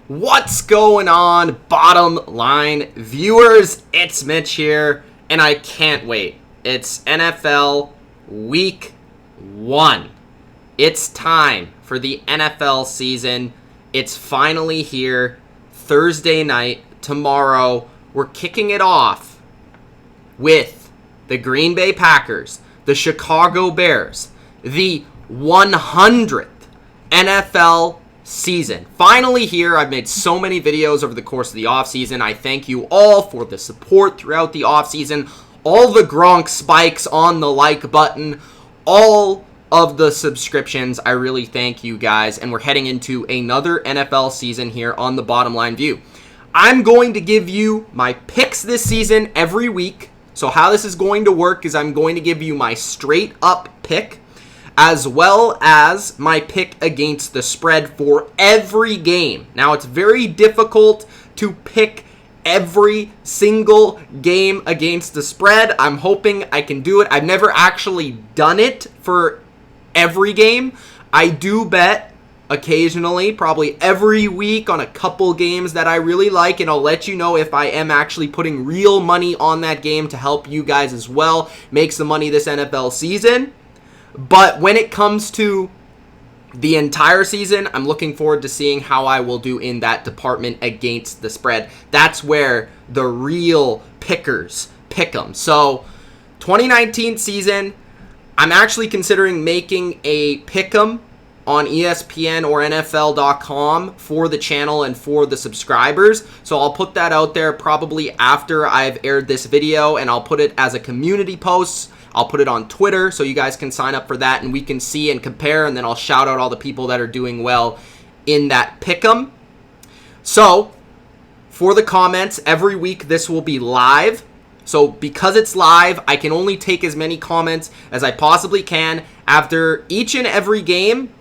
What's going on, bottom line viewers? It's Mitch here, and I can't wait. It's NFL Week 1. It's time for the NFL season. It's finally here. Thursday night, tomorrow, we're kicking it off with the Green Bay Packers, the Chicago Bears, the 100th NFL season. Finally here. I've made so many videos over the course of the offseason. I thank you all for the support throughout the offseason. All the Gronk spikes on the like button. All of the subscriptions. I really thank you guys. And we're heading into another NFL season here on the Bottom Line View. I'm going to give you my picks this season every week. So how this is going to work is I'm going to give you my straight up pick, as well as my pick against the spread for every game. Now, it's very difficult to pick every single game against the spread. I'm hoping I can do it. I've never actually done it for every game. I do bet occasionally, probably every week, on a couple games that I really like, and I'll let you know if I am actually putting real money on that game to help you guys as well make some money this NFL season. But when it comes to the entire season, I'm looking forward to seeing how I will do in that department against the spread. That's where the real pickers pick them. So, 2019 season, I'm actually considering making a pick'em on ESPN or NFL.com for the channel and for the subscribers. So I'll put that out there probably after I've aired this video, and I'll put it as a community post. I'll put it on Twitter so you guys can sign up for that and we can see and compare, and then I'll shout out all the people that are doing well in that pick'em. So, for the comments, every week this will be live. So, because it's live, I can only take as many comments as I possibly can. After each and every game,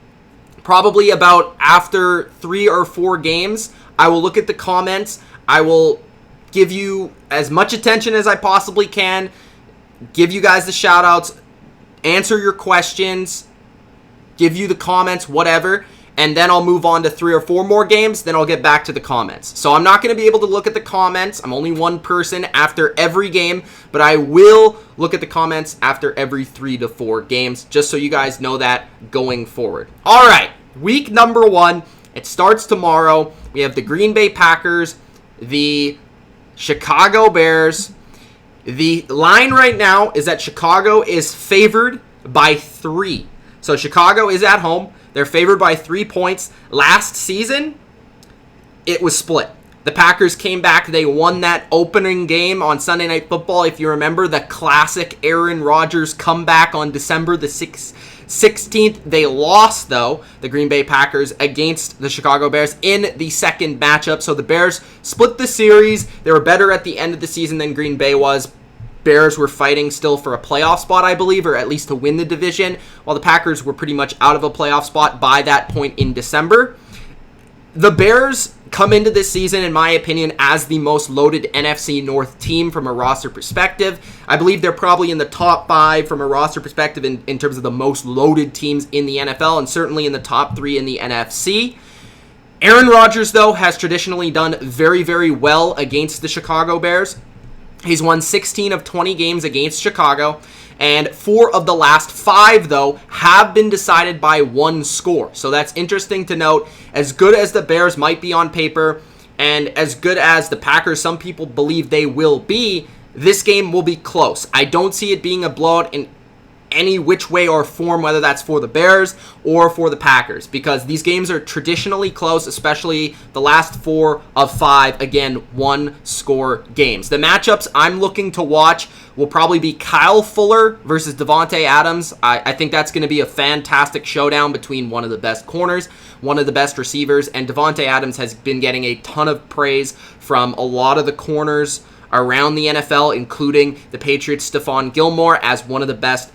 probably about after 3 or 4 games, I will look at the comments. I will give you as much attention as I possibly can, give you guys the shout outs, answer your questions, give you the comments, whatever, and then I'll move on to 3 or 4 more games, then I'll get back to the comments. So I'm not going to be able to look at the comments. I'm only one person after every game, but I will look at the comments after every 3 to 4 games, just so you guys know that going forward. All right, week number 1. It starts tomorrow. We have the Green Bay Packers, the Chicago Bears. The line right now is that Chicago is favored by 3. So Chicago is at home. They're favored by 3 points. Last season, it was split. The Packers came back. They won that opening game on Sunday Night Football. If you remember, the classic Aaron Rodgers comeback on December the 16th. They lost, though, the Green Bay Packers against the Chicago Bears in the second matchup. So the Bears split the series. They were better at the end of the season than Green Bay was. Bears were fighting still for a playoff spot, I believe, or at least to win the division, while the Packers were pretty much out of a playoff spot by that point in December. The Bears come into this season, in my opinion, as the most loaded NFC North team from a roster perspective. I believe they're probably in the top 5 from a roster perspective in terms of the most loaded teams in the NFL, and certainly in the top 3 in the NFC. Aaron Rodgers, though, has traditionally done very, very well against the Chicago Bears. He's won 16 of 20 games against Chicago, and 4 of the last 5, though, have been decided by 1 score. So that's interesting to note. As good as the Bears might be on paper, and as good as the Packers, some people believe they will be, this game will be close. I don't see it being a blowout in any which way or form, whether that's for the Bears or for the Packers, because these games are traditionally close, especially the last 4 of 5, again, 1-score games. The matchups I'm looking to watch will probably be Kyle Fuller versus Davante Adams. I think that's going to be a fantastic showdown between one of the best corners, one of the best receivers, and Davante Adams has been getting a ton of praise from a lot of the corners around the NFL, including the Patriots' Stephon Gilmore, as one of the best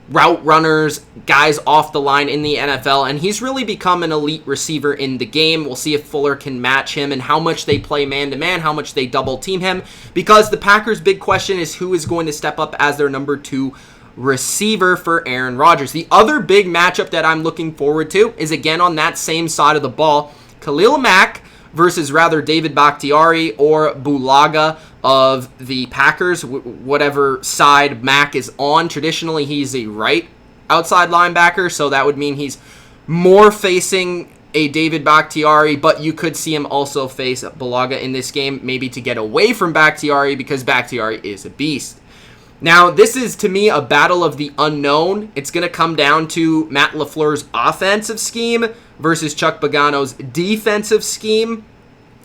route runners, guys off the line in the NFL, and he's really become an elite receiver in the game. We'll see if Fuller can match him and how much they play man-to-man, how much they double-team him, because the Packers' big question is who is going to step up as their number 2 receiver for Aaron Rodgers. The other big matchup that I'm looking forward to is, again, on that same side of the ball, Khalil Mack versus rather David Bakhtiari or Bulaga of the Packers, whatever side Mac is on. Traditionally, he's a right outside linebacker, so that would mean he's more facing a David Bakhtiari, but you could see him also face Bulaga in this game, maybe to get away from Bakhtiari because Bakhtiari is a beast. Now, this is, to me, a battle of the unknown. It's going to come down to Matt LaFleur's offensive scheme versus Chuck Pagano's defensive scheme.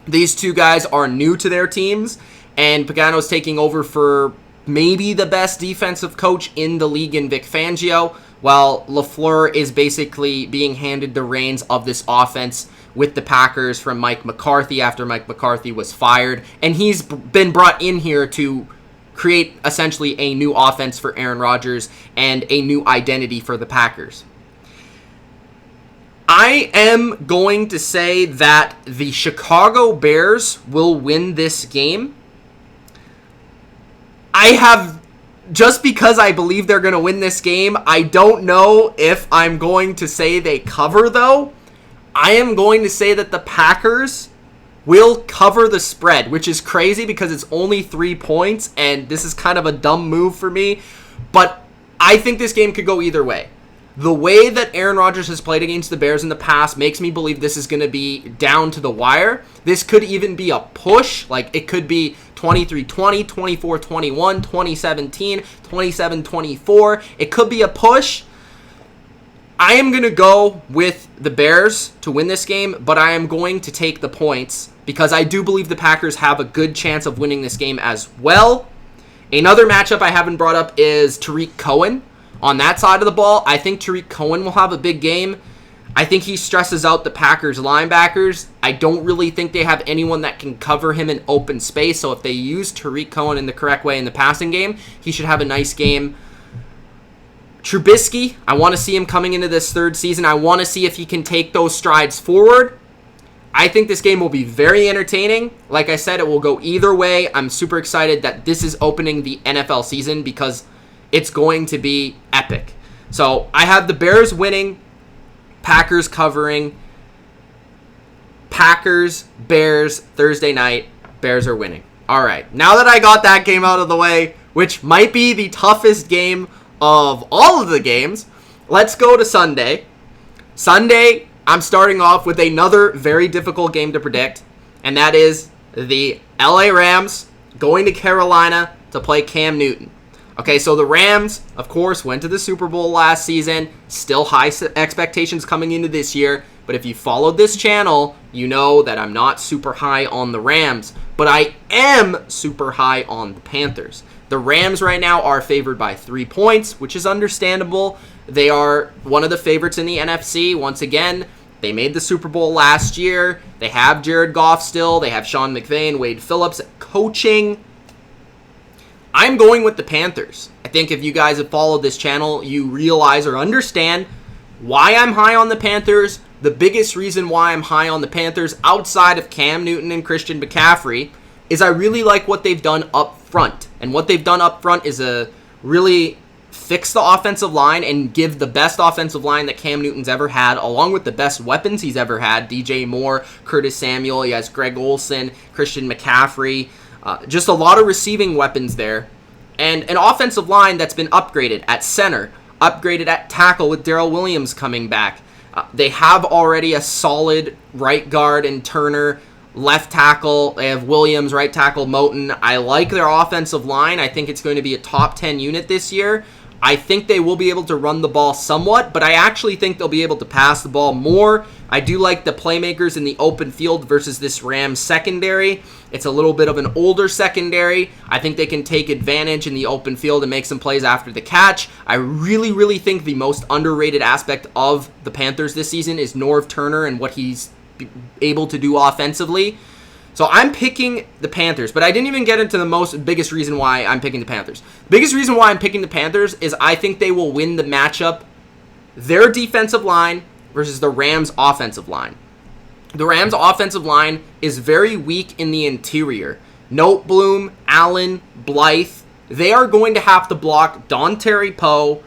These two guys are new to their teams, and Pagano's taking over for maybe the best defensive coach in the league in Vic Fangio, while LaFleur is basically being handed the reins of this offense with the Packers from Mike McCarthy after Mike McCarthy was fired. And he's been brought in here to create essentially a new offense for Aaron Rodgers and a new identity for the Packers. I am going to say that the Chicago Bears will win this game. Just because I believe they're going to win this game, I don't know if I'm going to say they cover, though. I am going to say that the Packers will cover the spread, which is crazy because it's only 3 points, and this is kind of a dumb move for me. But I think this game could go either way. The way that Aaron Rodgers has played against the Bears in the past makes me believe this is going to be down to the wire. This could even be a push. Like, it could be 23-20, 24-21, 20-17, 27-24. It could be a push. I am going to go with the Bears to win this game, but I am going to take the points because I do believe the Packers have a good chance of winning this game as well. Another matchup I haven't brought up is Tariq Cohen. On that side of the ball, I think Tariq Cohen will have a big game. I think he stresses out the Packers linebackers. I don't really think they have anyone that can cover him in open space, so if they use Tariq Cohen in the correct way in the passing game, he should have a nice game. Trubisky, I want to see him coming into this third season. I want to see if he can take those strides forward. I think this game will be very entertaining. Like I said, it will go either way. I'm super excited that this is opening the NFL season because it's going to be epic. So I have the Bears winning, Packers covering, Packers, Bears, Thursday night. Bears are winning. All right, now that I got that game out of the way, which might be the toughest game of all of the games, let's go to Sunday. Sunday, I'm starting off with another very difficult game to predict, and that is the LA Rams going to Carolina to play Cam Newton. Okay, so the Rams, of course, went to the Super Bowl last season. Still high expectations coming into this year. But if you followed this channel, you know that I'm not super high on the Rams. But I am super high on the Panthers. The Rams right now are favored by 3 points, which is understandable. They are one of the favorites in the NFC. Once again, they made the Super Bowl last year. They have Jared Goff still. They have Sean McVay and Wade Phillips coaching. I'm going with the Panthers. I think if you guys have followed this channel, you realize or understand why I'm high on the Panthers. The biggest reason why I'm high on the Panthers, outside of Cam Newton and Christian McCaffrey, is I really like what they've done up front. And what they've done up front is really fix the offensive line and give the best offensive line that Cam Newton's ever had, along with the best weapons he's ever had. DJ Moore, Curtis Samuel, he has Greg Olsen, Christian McCaffrey. Just a lot of receiving weapons there. And an offensive line that's been upgraded at center, upgraded at tackle with Darrell Williams coming back. They have already a solid right guard in Turner, left tackle. They have Williams, right tackle Moton. I like their offensive line. I think it's going to be a top 10 unit this year. I think they will be able to run the ball somewhat, but I actually think they'll be able to pass the ball more. I do like the playmakers in the open field versus this Rams secondary. It's a little bit of an older secondary. I think they can take advantage in the open field and make some plays after the catch. I really, really think the most underrated aspect of the Panthers this season is Norv Turner and what he's able to do offensively. So I'm picking the Panthers, but I didn't even get into the biggest reason why I'm picking the Panthers. The biggest reason why I'm picking the Panthers is I think they will win the matchup, their defensive line versus the Rams' offensive line. The Rams' offensive line is very weak in the interior. Noteboom, Allen, Blythe, they are going to have to block Dontari Poe,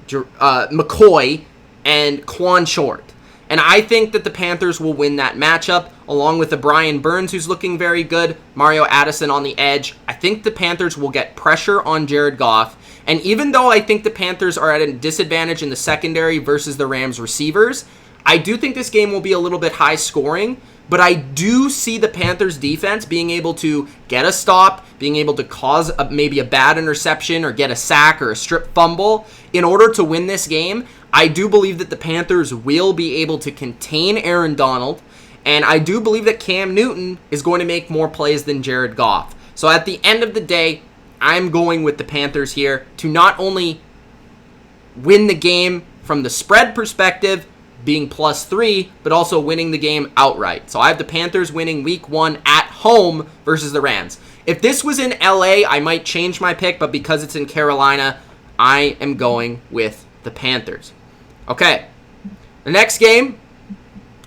McCoy, and Quan Short. And I think that the Panthers will win that matchup, along with the Brian Burns, who's looking very good, Mario Addison on the edge. I think the Panthers will get pressure on Jared Goff. And even though I think the Panthers are at a disadvantage in the secondary versus the Rams receivers, I do think this game will be a little bit high scoring. But I do see the Panthers defense being able to get a stop, being able to cause maybe a bad interception or get a sack or a strip fumble in order to win this game. I do believe that the Panthers will be able to contain Aaron Donald, and I do believe that Cam Newton is going to make more plays than Jared Goff. So at the end of the day, I'm going with the Panthers here to not only win the game from the spread perspective, being +3, but also winning the game outright. So I have the Panthers winning week 1 at home versus the Rams. If this was in LA, I might change my pick, but because it's in Carolina, I am going with the Panthers. Okay, the next game,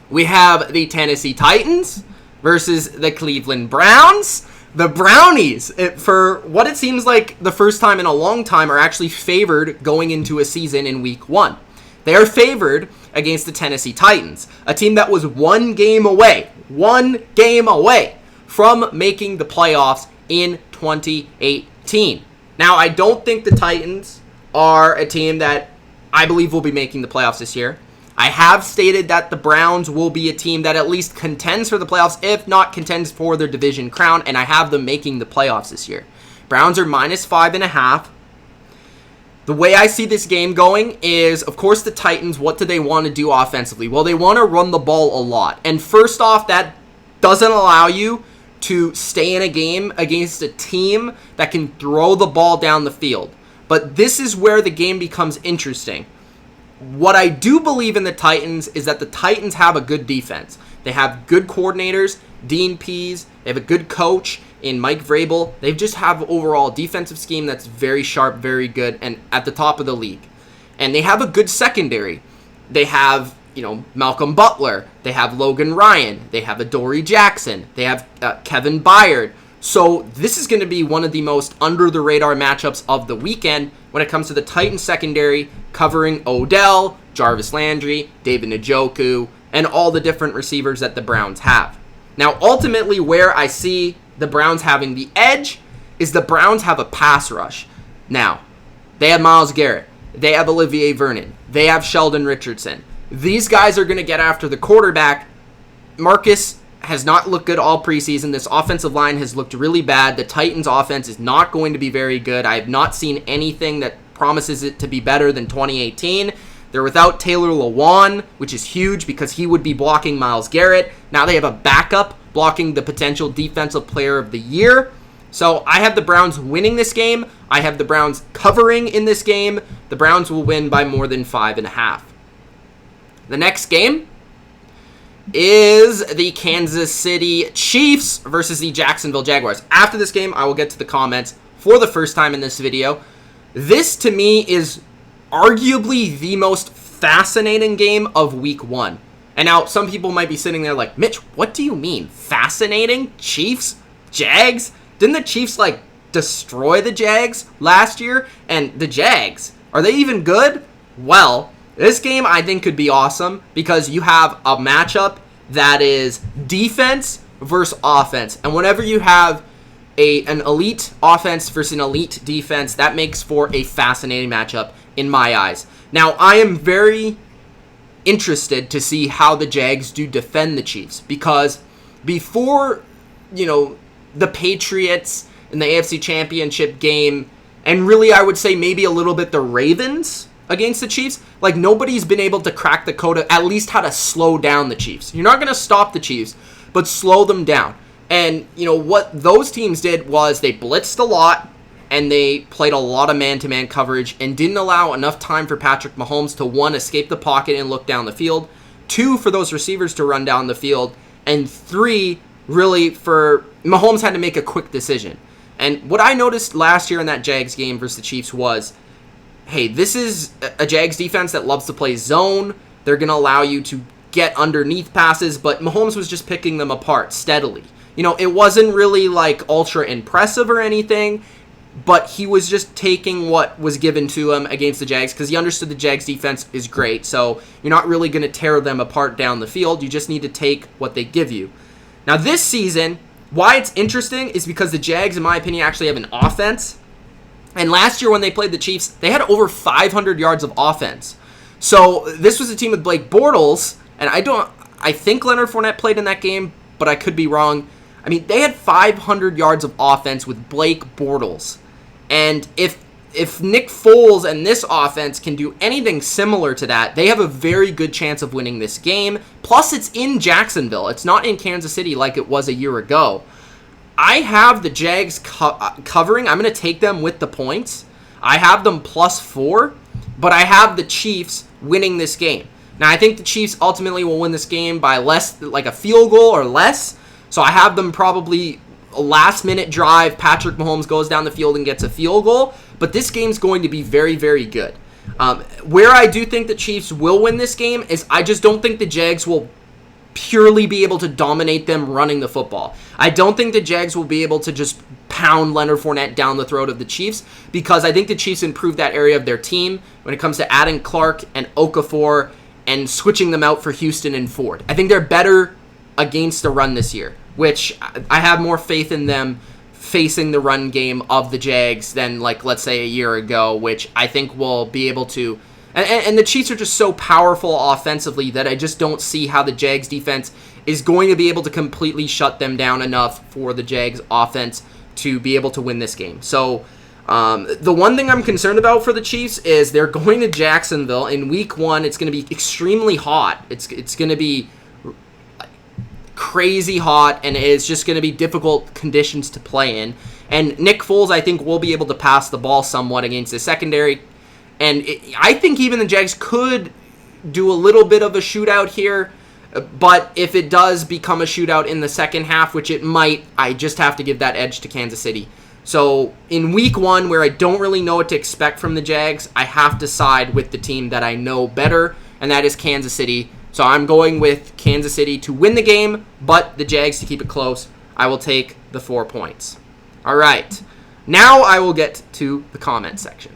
we have the Tennessee Titans versus the Cleveland Browns. The Brownies, for what it seems like the first time in a long time, are actually favored going into a season in week 1. They are favored against the Tennessee Titans, a team that was one game away from making the playoffs in 2018. Now, I don't think the Titans are a team that I believe will be making the playoffs this year. I have stated that the Browns will be a team that at least contends for the playoffs, if not contends for their division crown, and I have them making the playoffs this year. Browns are -5.5. The way I see this game going is, of course, the Titans, what do they want to do offensively? Well, they want to run the ball a lot. And first off, that doesn't allow you to stay in a game against a team that can throw the ball down the field. But this is where the game becomes interesting. What I do believe in the Titans is that the Titans have a good defense. They have good coordinators, Dean Pease. They have a good coach in Mike Vrabel. They just have overall defensive scheme that's very sharp, very good, and at the top of the league. And they have a good secondary. They have, Malcolm Butler. They have Logan Ryan. They have Adoree Jackson. They have Kevin Byard. So this is going to be one of the most under-the-radar matchups of the weekend when it comes to the Titans secondary, covering Odell, Jarvis Landry, David Njoku, and all the different receivers that the Browns have. Now, ultimately, where I see the Browns having the edge is the Browns have a pass rush. Now, they have Myles Garrett. They have Olivier Vernon. They have Sheldon Richardson. These guys are going to get after the quarterback. Marcus has not looked good all preseason. This offensive line has looked really bad. The Titans' offense is not going to be very good. I have not seen anything that promises it to be better than 2018. They're without Taylor Lewan, which is huge because he would be blocking Myles Garrett. Now they have a backup blocking the potential defensive player of the year. So I have the Browns winning this game. I have the Browns covering in this game. The Browns will win by more than 5.5. The next game is the Kansas City Chiefs versus the Jacksonville Jaguars. After this game, I will get to the comments for the first time in this video. This, to me, is arguably the most fascinating game of week 1. And now some people might be sitting there like, Mitch, what do you mean? Fascinating? Chiefs? Jags? Didn't the Chiefs, destroy the Jags last year? And the Jags, are they even good? Well, this game I think could be awesome because you have a matchup that is defense versus offense. And whenever you have an elite offense versus an elite defense, that makes for a fascinating matchup in my eyes. Now, I am very interested to see how the Jags do defend the Chiefs because before, the Patriots in the AFC Championship game, and really I would say maybe a little bit the Ravens against the Chiefs, nobody's been able to crack the code of at least how to slow down the Chiefs. You're not going to stop the Chiefs, but slow them down. And, what those teams did was they blitzed a lot, and they played a lot of man-to-man coverage and didn't allow enough time for Patrick Mahomes to, 1, escape the pocket and look down the field, 2, for those receivers to run down the field, and 3, really, for Mahomes had to make a quick decision. And what I noticed last year in that Jags game versus the Chiefs was, hey, this is a Jags defense that loves to play zone. They're going to allow you to get underneath passes, but Mahomes was just picking them apart steadily. It wasn't really ultra impressive or anything. but he was just taking what was given to him against the Jags because he understood the Jags defense is great. So you're not really going to tear them apart down the field. You just need to take what they give you. Now this season, why it's interesting is because the Jags, in my opinion, actually have an offense. And last year when they played the Chiefs, they had over 500 yards of offense. So this was a team with Blake Bortles, and I think Leonard Fournette played in that game, but I could be wrong. I mean, they had 500 yards of offense with Blake Bortles. And if Nick Foles and this offense can do anything similar to that, they have a very good chance of winning this game. Plus, it's in Jacksonville. It's not in Kansas City like it was a year ago. I have the Jags covering. I'm going to take them with the points. I have them +4, but I have the Chiefs winning this game. Now, I think the Chiefs ultimately will win this game by less, like a field goal or less. So I have them probably a last-minute drive. Patrick Mahomes goes down the field and gets a field goal. But this game's going to be very, very good. Where I do think the Chiefs will win this game is I just don't think the Jags will purely be able to dominate them running the football. I don't think the Jags will be able to just pound Leonard Fournette down the throat of the Chiefs because I think the Chiefs improved that area of their team when it comes to adding Clark and Okafor and switching them out for Houston and Ford. I think they're better against the run this year, which I have more faith in them facing the run game of the Jags than, like, let's say a year ago, which I think will be able to. And the Chiefs are just so powerful offensively that I just don't see how the Jags defense is going to be able to completely shut them down enough for the Jags offense to be able to win this game. So the one thing I'm concerned about for the Chiefs is they're going to Jacksonville in week 1. It's going to be extremely hot. It's going to be crazy hot, and it's just going to be difficult conditions to play in. And Nick Foles, I think, will be able to pass the ball somewhat against the secondary. And I think even the Jags could do a little bit of a shootout here. But if it does become a shootout in the second half, which it might, I just have to give that edge to Kansas City. So in week 1, where I don't really know what to expect from the Jags, I have to side with the team that I know better, and that is Kansas City. So I'm going with Kansas City to win the game, but the Jags to keep it close. I will take the 4 points. All right. Now I will get to the comment section.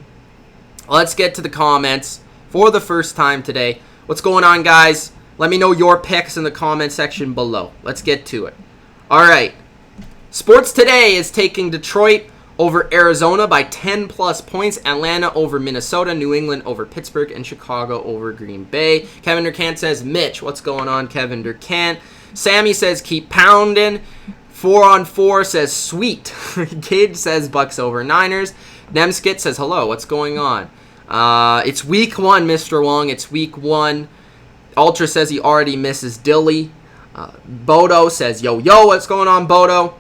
Let's get to the comments for the first time today. What's going on, guys? Let me know your picks in the comment section below. Let's get to it. All right. Sports Today is taking Detroit over Arizona by 10+ points. Atlanta over Minnesota. New England over Pittsburgh. And Chicago over Green Bay. Kevin Durkant says, Mitch. What's going on, Kevin Durkant? Sammy says, keep pounding. 4-on-4 says, sweet. Cage says, Bucks over Niners. Nemskit says, hello. What's going on? It's week 1, Mr. Wong. It's week 1. Ultra says he already misses Dilly. Bodo says, yo, what's going on, Bodo?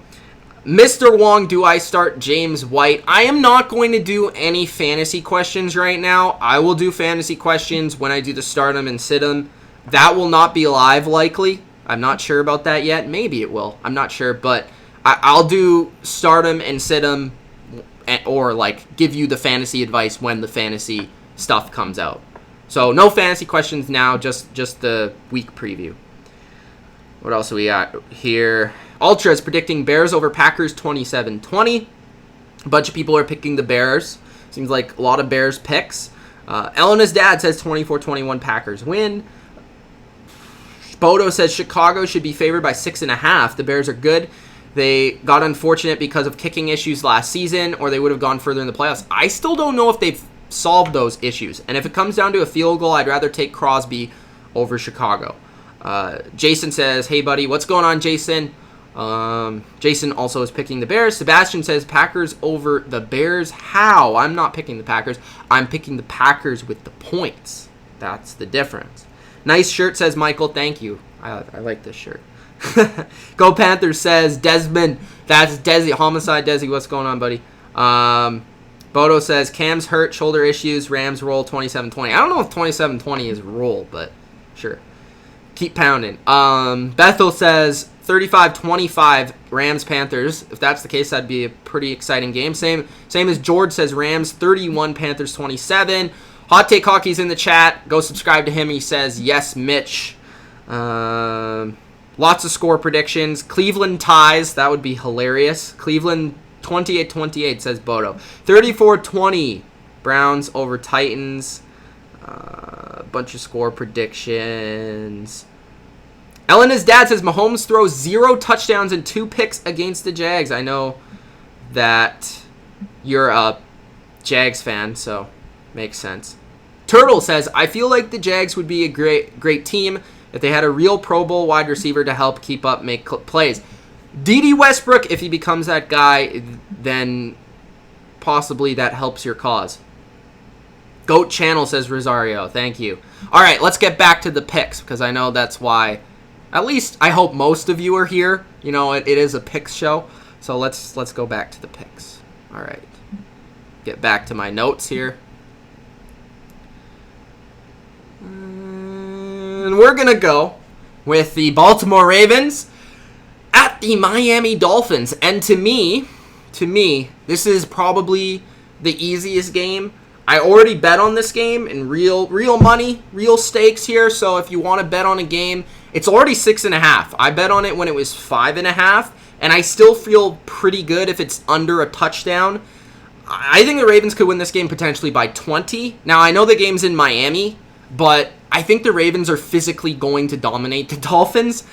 Mr. Wong, do I start James White? I am not going to do any fantasy questions right now. I will do fantasy questions when I do the start 'em and sit 'em. That will not be live, likely. I'm not sure about that yet. Maybe it will. I'm not sure, but I'll do start 'em and sit 'em, or like give you the fantasy advice when the fantasy stuff comes out. So no fantasy questions now, just the week preview. What else do we got here? Ultra is predicting Bears over Packers 27-20. A bunch of people are picking the Bears. Seems like a lot of Bears picks. Elena's dad says 24-21 Packers win. Bodo says Chicago should be favored by 6.5. The Bears are good. They got unfortunate because of kicking issues last season, or they would have gone further in the playoffs. I still don't know if they've solved those issues. And if it comes down to a field goal, I'd rather take Crosby over Chicago. Jason says, hey, buddy. What's going on, Jason? Jason also is picking the Bears. Sebastian says Packers over the Bears. How? I'm not picking the Packers. I'm picking the Packers with the points. That's the difference. Nice shirt, says Michael. Thank you. I like this shirt. Go Panthers, says Desmond. That's Desi. Homicide Desi. What's going on, buddy? Bodo says Cam's hurt, shoulder issues. Rams roll 27-20. I don't know if 27-20 is roll, but sure. Keep pounding. Bethel says 35-25 Rams Panthers. If that's the case, that'd be a pretty exciting game. Same as George says Rams 31, Panthers 27. Hot Take Hockey's in the chat. Go subscribe to him. He says yes, Mitch. Lots of score predictions. Cleveland ties. That would be hilarious. Cleveland 28-28, says Bodo. 34-20, Browns over Titans. A bunch of score predictions. Elena's dad says Mahomes throws 0 touchdowns and 2 picks against the Jags. I know that you're a Jags fan, so makes sense. Turtle says, I feel like the Jags would be a great team if they had a real Pro Bowl wide receiver to help keep up, make plays. D.D. Westbrook, if he becomes that guy, then possibly that helps your cause. Goat Channel, says Rosario. Thank you. All right, let's get back to the picks, because I know that's why, at least I hope most of you are here. You know, it is a picks show, so let's go back to the picks. All right. Get back to my notes here. And we're going to go with the Baltimore Ravens at the Miami Dolphins. And to me, this is probably the easiest game. I already bet on this game in real money, real stakes here. So if you want to bet on a game, it's already 6.5. I bet on it when it was 5.5, and I still feel pretty good if it's under a touchdown. I think the Ravens could win this game potentially by 20. Now, I know the game's in Miami, but I think the Ravens are physically going to dominate the Dolphins.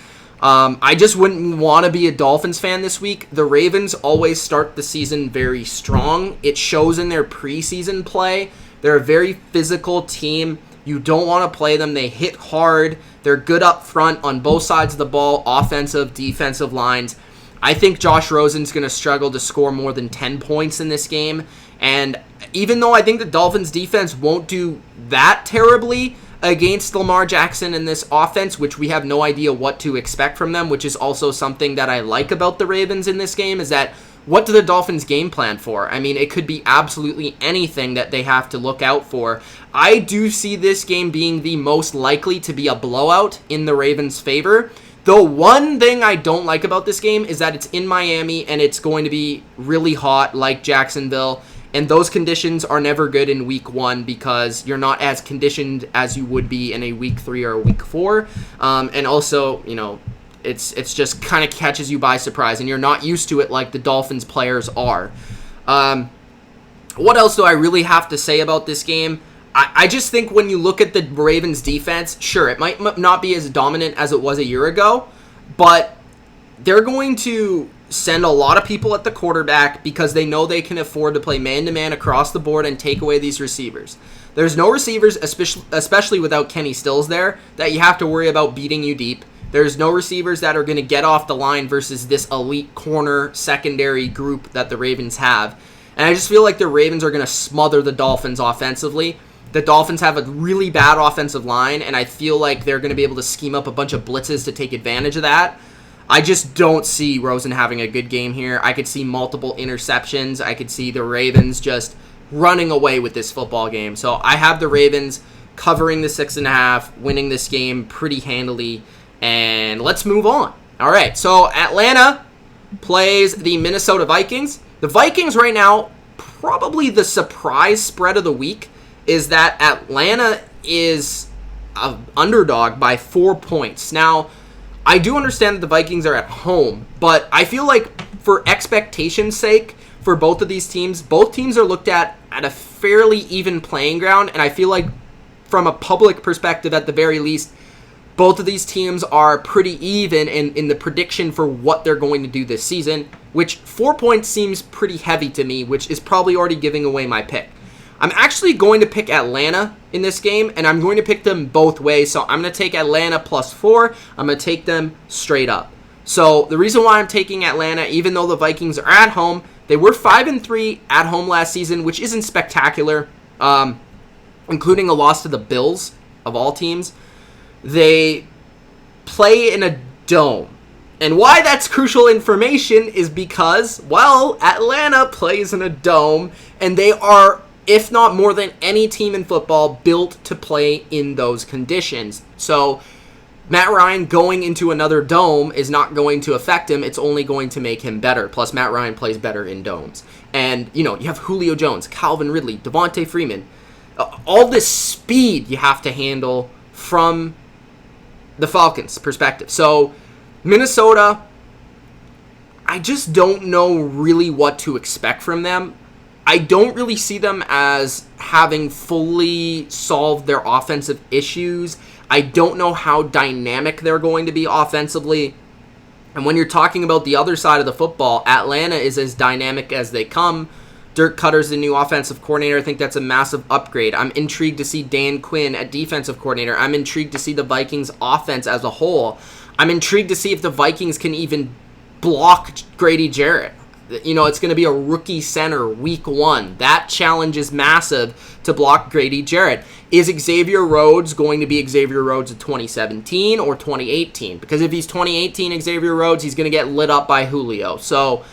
I just wouldn't want to be a Dolphins fan this week. The Ravens always start the season very strong. It shows in their preseason play. They're a very physical team. You don't want to play them. They hit hard. They're good up front on both sides of the ball, offensive, defensive lines. I think Josh Rosen's going to struggle to score more than 10 points in this game. And even though I think the Dolphins defense won't do that terribly against Lamar Jackson in this offense, which we have no idea what to expect from them, which is also something that I like about the Ravens in this game, is that what do the Dolphins game plan for? I mean, it could be absolutely anything that they have to look out for. I do see this game being the most likely to be a blowout in the Ravens' favor. The one thing I don't like about this game is that it's in Miami and it's going to be really hot like Jacksonville. And those conditions are never good in week 1 because you're not as conditioned as you would be in a week 3 or a week 4. And also, you know, it's just kind of catches you by surprise and you're not used to it like the Dolphins players are. What else do I really have to say about this game? I just think when you look at the Ravens defense, sure, it might not be as dominant as it was a year ago, but they're going to send a lot of people at the quarterback because they know they can afford to play man-to-man across the board and take away these receivers. There's no receivers, especially without Kenny Stills there, that you have to worry about beating you deep. There's no receivers that are going to get off the line versus this elite corner secondary group that the Ravens have. And I just feel like the Ravens are going to smother the Dolphins offensively. The Dolphins have a really bad offensive line, and I feel like they're going to be able to scheme up a bunch of blitzes to take advantage of that. I just don't see Rosen having a good game here. I could see multiple interceptions. I could see the Ravens just running away with this football game. So I have the Ravens covering the 6.5, winning this game pretty handily. And let's move on. All right, so Atlanta plays the Minnesota Vikings. The Vikings right now, probably the surprise spread of the week is that Atlanta is an underdog by 4 points. Now, I do understand that the Vikings are at home, but I feel like for expectation's sake for both of these teams, both teams are looked at a fairly even playing ground, and I feel like from a public perspective at the very least, both of these teams are pretty even in the prediction for what they're going to do this season, which 4 points seems pretty heavy to me, which is probably already giving away my pick. I'm actually going to pick Atlanta in this game, and I'm going to pick them both ways. So I'm going to take Atlanta +4. I'm going to take them straight up. So the reason why I'm taking Atlanta, even though the Vikings are at home, they were 5-3 at home last season, which isn't spectacular, including a loss to the Bills, of all teams. They play in a dome. And why that's crucial information is because, well, Atlanta plays in a dome, and they are, if not more than any team in football, built to play in those conditions. So Matt Ryan going into another dome is not going to affect him. It's only going to make him better. Plus, Matt Ryan plays better in domes. And, you know, you have Julio Jones, Calvin Ridley, Devontae Freeman. All this speed you have to handle from the Falcons' perspective. So Minnesota, I just don't know really what to expect from them. I don't really see them as having fully solved their offensive issues. I don't know how dynamic they're going to be offensively. And when you're talking about the other side of the football, Atlanta is as dynamic as they come. Dirk Cutter's the new offensive coordinator. I think that's a massive upgrade. I'm intrigued to see Dan Quinn at defensive coordinator. I'm intrigued to see the Vikings offense as a whole. I'm intrigued to see if the Vikings can even block Grady Jarrett. You know, it's going to be a rookie center week 1. That challenge is massive to block Grady Jarrett. Is Xavier Rhodes going to be Xavier Rhodes of 2017 or 2018? Because if he's 2018 Xavier Rhodes, he's going to get lit up by Julio. So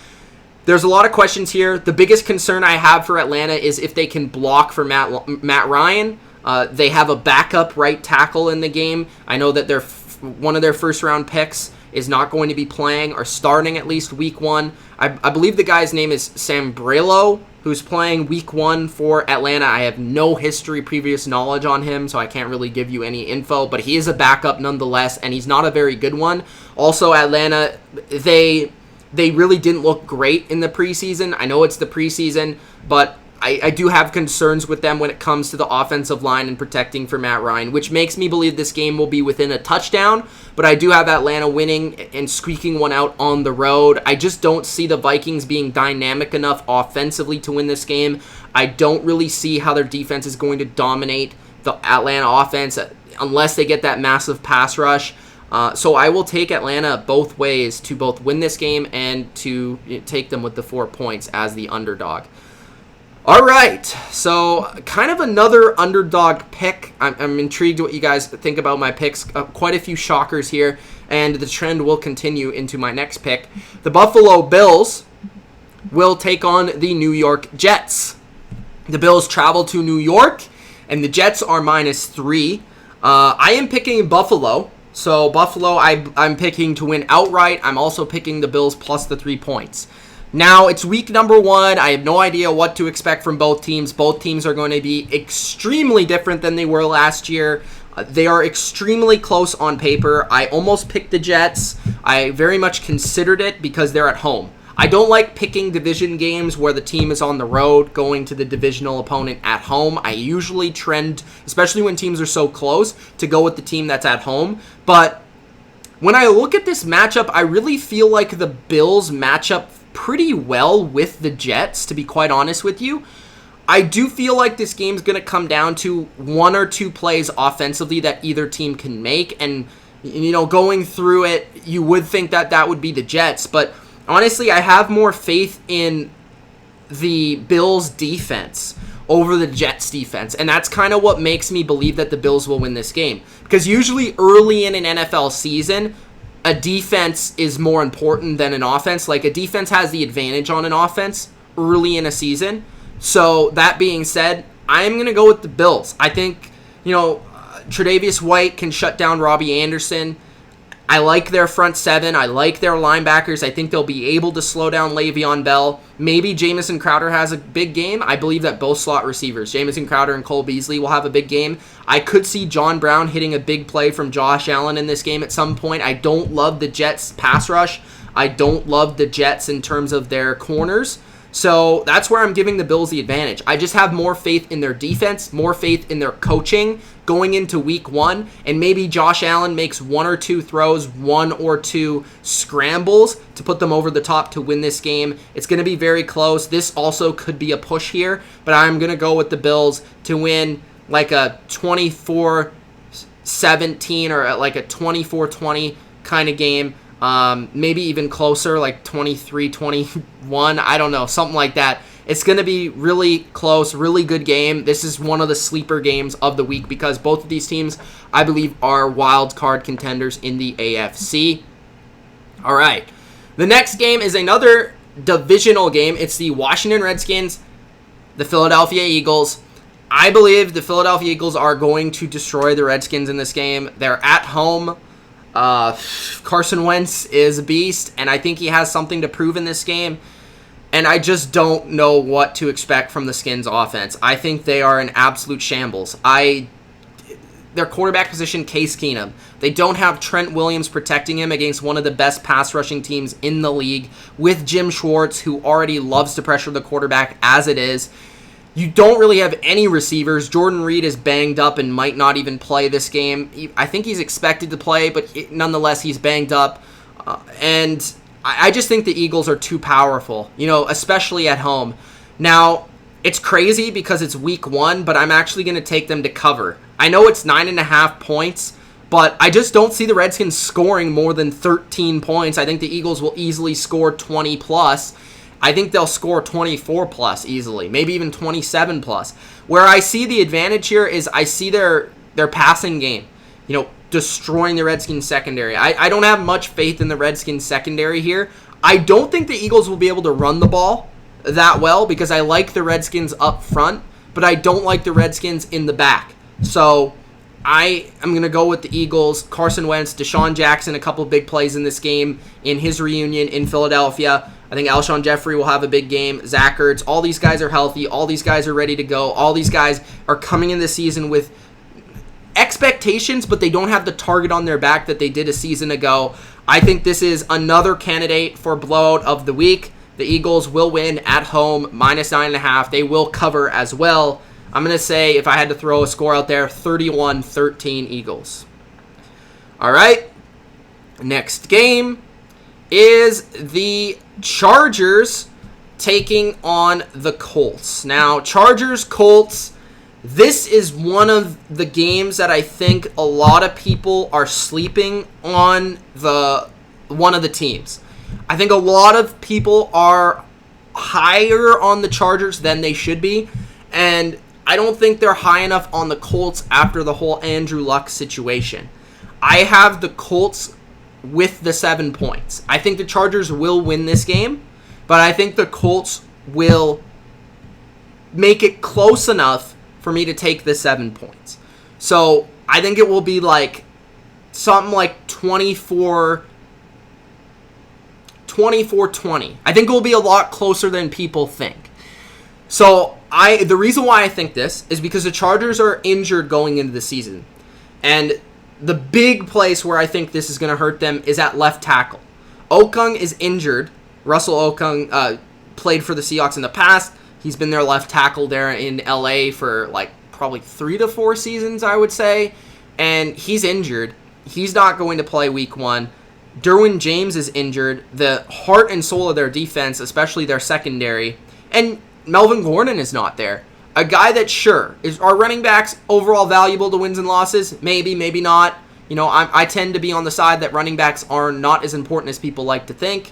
there's a lot of questions here. The biggest concern I have for Atlanta is if they can block for Matt Ryan. They have a backup right tackle in the game. I know that one of their first-round picks is not going to be playing or starting at least week 1. I believe the guy's name is Sambrello, who's playing week 1 for Atlanta. I have no previous knowledge on him, so I can't really give you any info, but he is a backup nonetheless, and he's not a very good one. Also, Atlanta, they really didn't look great in the preseason. I know it's the preseason, but I do have concerns with them when it comes to the offensive line and protecting for Matt Ryan, which makes me believe this game will be within a touchdown, but I do have Atlanta winning and squeaking one out on the road. I just don't see the Vikings being dynamic enough offensively to win this game. I don't really see how their defense is going to dominate the Atlanta offense unless they get that massive pass rush. So I will take Atlanta both ways to both win this game and to take them with the 4 points as the underdog. All right, so kind of another underdog pick. I'm intrigued what you guys think about my picks. Quite a few shockers here, and the trend will continue into my next pick. The Buffalo Bills will take on the New York Jets. The Bills travel to New York, and the Jets are -3. I am picking Buffalo. So Buffalo, I'm picking to win outright. I'm also picking the Bills plus the 3 points. Now, it's week number 1. I have no idea what to expect from both teams. Both teams are going to be extremely different than they were last year. They are extremely close on paper. I almost picked the Jets. I very much considered it because they're at home. I don't like picking division games where the team is on the road going to the divisional opponent at home. I usually trend, especially when teams are so close, to go with the team that's at home. But when I look at this matchup, I really feel like the Bills match up pretty well with the Jets, to be quite honest with you. I do feel like this game's going to come down to 1 or 2 plays offensively that either team can make. And, you know, going through it, you would think that that would be the Jets. But honestly, I have more faith in the Bills' defense over the Jets' defense. And that's kind of what makes me believe that the Bills will win this game. Because usually early in an NFL season, a defense is more important than an offense. Like, a defense has the advantage on an offense early in a season. So, that being said, I'm going to go with the Bills. I think, you know, Tre'Davious White can shut down Robbie Anderson. I like their front 7. I like their linebackers. I think they'll be able to slow down Le'Veon Bell. Maybe Jamison Crowder has a big game. I believe that both slot receivers, Jamison Crowder and Cole Beasley, will have a big game. I could see John Brown hitting a big play from Josh Allen in this game at some point. I don't love the Jets' pass rush. I don't love the Jets in terms of their corners. So that's where I'm giving the Bills the advantage. I just have more faith in their defense, more faith in their coaching going into week 1, and maybe Josh Allen makes 1 or 2 throws, 1 or 2 scrambles to put them over the top to win this game. It's going to be very close. This also could be a push here, but I'm going to go with the Bills to win like a 24-17 or like a 24-20 kind of game. Maybe even closer, like 23-21. I don't know, something like that. It's going to be really close, really good game. This is one of the sleeper games of the week because both of these teams, I believe, are wild card contenders in the AFC. All right. The next game is another divisional game. It's the Washington Redskins, the Philadelphia Eagles. I believe the Philadelphia Eagles are going to destroy the Redskins in this game. They're at home. Carson Wentz is a beast, and I think he has something to prove in this game. And I just don't know what to expect from the Skins offense. I think they are an absolute shambles. their quarterback position, Case Keenum. They don't have Trent Williams protecting him against one of the best pass rushing teams in the league with Jim Schwartz, who already loves to pressure the quarterback as it is. You don't really have any receivers. Jordan Reed is banged up and might not even play this game. I think he's expected to play, but nonetheless, he's banged up. And I just think the Eagles are too powerful, especially at home. Now, it's crazy because it's week 1, but I'm actually going to take them to cover. I know it's 9.5 points, but I just don't see the Redskins scoring more than 13 points. I think the Eagles will easily score 20 plus. I think they'll score 24 plus easily, maybe even 27 plus. Where I see the advantage here is I see their passing game, destroying the Redskins secondary. I don't have much faith in the Redskins secondary here. I don't think the Eagles will be able to run the ball that well because I like the Redskins up front, but I don't like the Redskins in the back. So I am going to go with the Eagles. Carson Wentz, Deshaun Jackson, a couple of big plays in this game in his reunion in Philadelphia. I think Alshon Jeffrey will have a big game. Zach Ertz, all these guys are healthy. All these guys are ready to go. All these guys are coming in the season with expectations, but they don't have the target on their back that they did a season ago. I think this is another candidate for blowout of the week. The Eagles will win at home, -9.5. They will cover as well. I'm going to say, if I had to throw a score out there, 31-13 Eagles. All right. Next game is the Chargers taking on the Colts. Now, Chargers-Colts, this is one of the games that I think a lot of people are sleeping on one of the teams. I think a lot of people are higher on the Chargers than they should be, and I don't think they're high enough on the Colts after the whole Andrew Luck situation. I have the Colts with the 7 points. I think the Chargers will win this game, but I think the Colts will make it close enough for me to take the 7 points. So I think it will be like something like 24-20. I think it will be a lot closer than people think. So the reason why I think this is because the Chargers are injured going into the season. And the big place where I think this is going to hurt them is at left tackle. Okung is injured. Russell Okung played for the Seahawks in the past. He's been their left tackle there in LA for probably 3 to 4 seasons, I would say. And he's injured. He's not going to play week 1. Derwin James is injured. The heart and soul of their defense, especially their secondary. And Melvin Gordon is not there. A guy that, sure, are running backs overall valuable to wins and losses? Maybe, maybe not. I tend to be on the side that running backs are not as important as people like to think.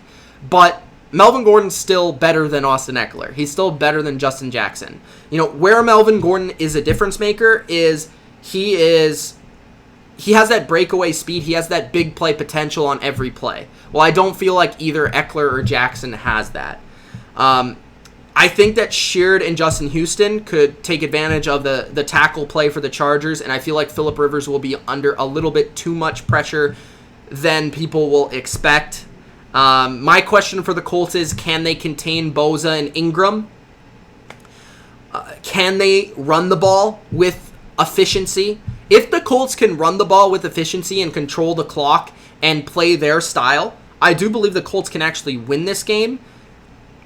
But Melvin Gordon's still better than Austin Eckler. He's still better than Justin Jackson. Where Melvin Gordon is a difference maker is he has that breakaway speed. He has that big play potential on every play. Well, I don't feel like either Eckler or Jackson has that. I think that Sheard and Justin Houston could take advantage of the tackle play for the Chargers, and I feel like Phillip Rivers will be under a little bit too much pressure than people will expect. My question for the Colts is, can they contain Bosa and Ingram? Can they run the ball with efficiency? If the Colts can run the ball with efficiency and control the clock and play their style, I do believe the Colts can actually win this game.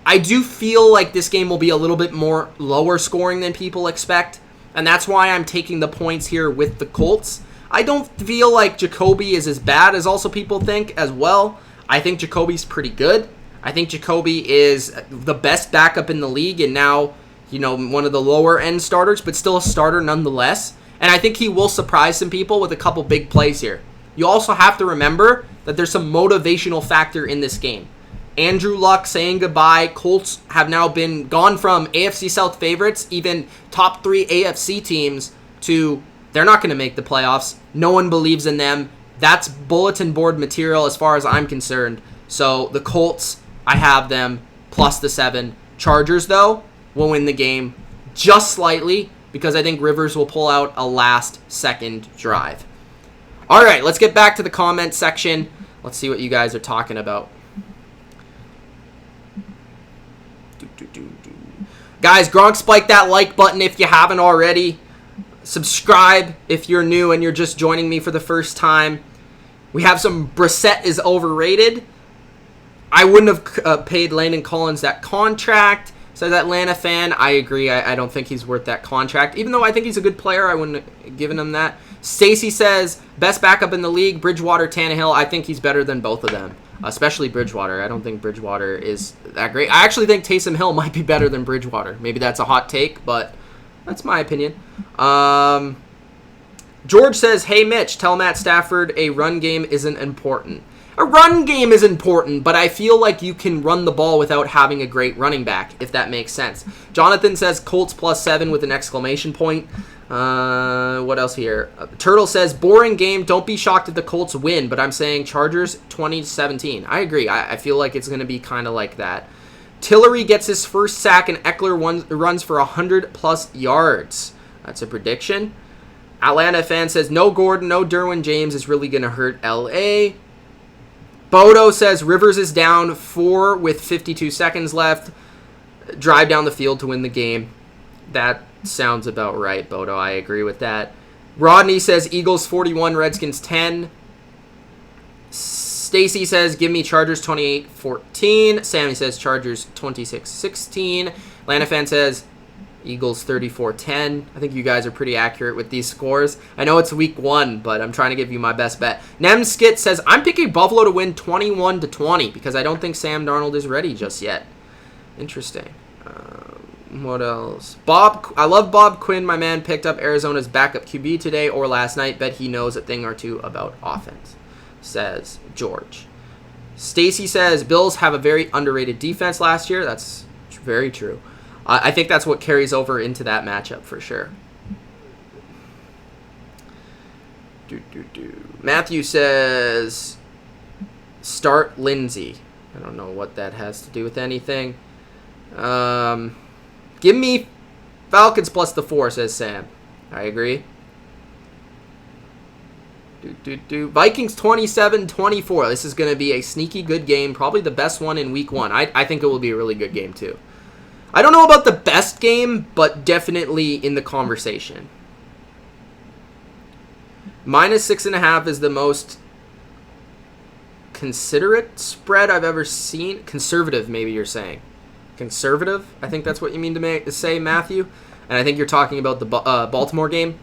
I do feel like this game will be a little bit more lower scoring than people expect, and that's why I'm taking the points here with the Colts. I don't feel like Jacoby is as bad as also people think as well. I think Jacoby's pretty good. I think Jacoby is the best backup in the league and now, one of the lower end starters, but still a starter nonetheless. And I think he will surprise some people with a couple big plays here. You also have to remember that there's some motivational factor in this game. Andrew Luck saying goodbye. Colts have now been gone from AFC South favorites, even top 3 AFC teams, to they're not going to make the playoffs. No one believes in them. That's bulletin board material as far as I'm concerned. So the Colts, I have them plus the 7. Chargers, though, will win the game just slightly because I think Rivers will pull out a last-second drive. All right, let's get back to the comment section. Let's see what you guys are talking about. Guys, Gronk, spike that like button if you haven't already. Subscribe if you're new and you're just joining me for the first time. We have some Brissett is overrated. I wouldn't have paid Landon Collins that contract. Says Atlanta fan. I agree. I don't think he's worth that contract. Even though I think he's a good player, I wouldn't have given him that. Stacy says, best backup in the league, Bridgewater, Tannehill. I think he's better than both of them, especially Bridgewater. I don't think Bridgewater is that great. I actually think Taysom Hill might be better than Bridgewater. Maybe that's a hot take, but that's my opinion. George says, hey, Mitch, tell Matt Stafford a run game isn't important. A run game is important, but I feel like you can run the ball without having a great running back, if that makes sense. Jonathan says Colts +7 with an exclamation point. What else here? Turtle says, boring game. Don't be shocked if the Colts win, but I'm saying Chargers 20-17. I agree. I feel like it's going to be kind of like that. Tillery gets his first sack, and Eckler runs for 100+ yards. That's a prediction. Atlanta fan says, no Gordon, no Derwin James is really going to hurt L.A. Bodo says, Rivers is down 4 with 52 seconds left. Drive down the field to win the game. That sounds about right, Bodo. I agree with that. Rodney says, Eagles 41, Redskins 10. Stacy says, give me Chargers 28-14. Sammy says, Chargers 26-16. Atlanta fan says, Eagles 34-10. I think you guys are pretty accurate with these scores. I know it's week 1, but I'm trying to give you my best bet. Nemskit says, I'm picking Buffalo to win 21-20 because I don't think Sam Darnold is ready just yet. Interesting. What else? I love Bob Quinn. My man picked up Arizona's backup QB today or last night. Bet he knows a thing or two about offense, says George. Stacy says, Bills have a very underrated defense last year. That's very true. I think that's what carries over into that matchup for sure. Matthew says, start Lindsey. I don't know what that has to do with anything. Give me Falcons +4, says Sam. I agree. Vikings 27-24. This is going to be a sneaky good game. Probably the best one in week 1. I think it will be a really good game too. I don't know about the best game, but definitely in the conversation. -6.5 is the most considerate spread I've ever seen. Conservative, maybe you're saying. Conservative? I think that's what you mean to say, Matthew. And I think you're talking about the Baltimore game.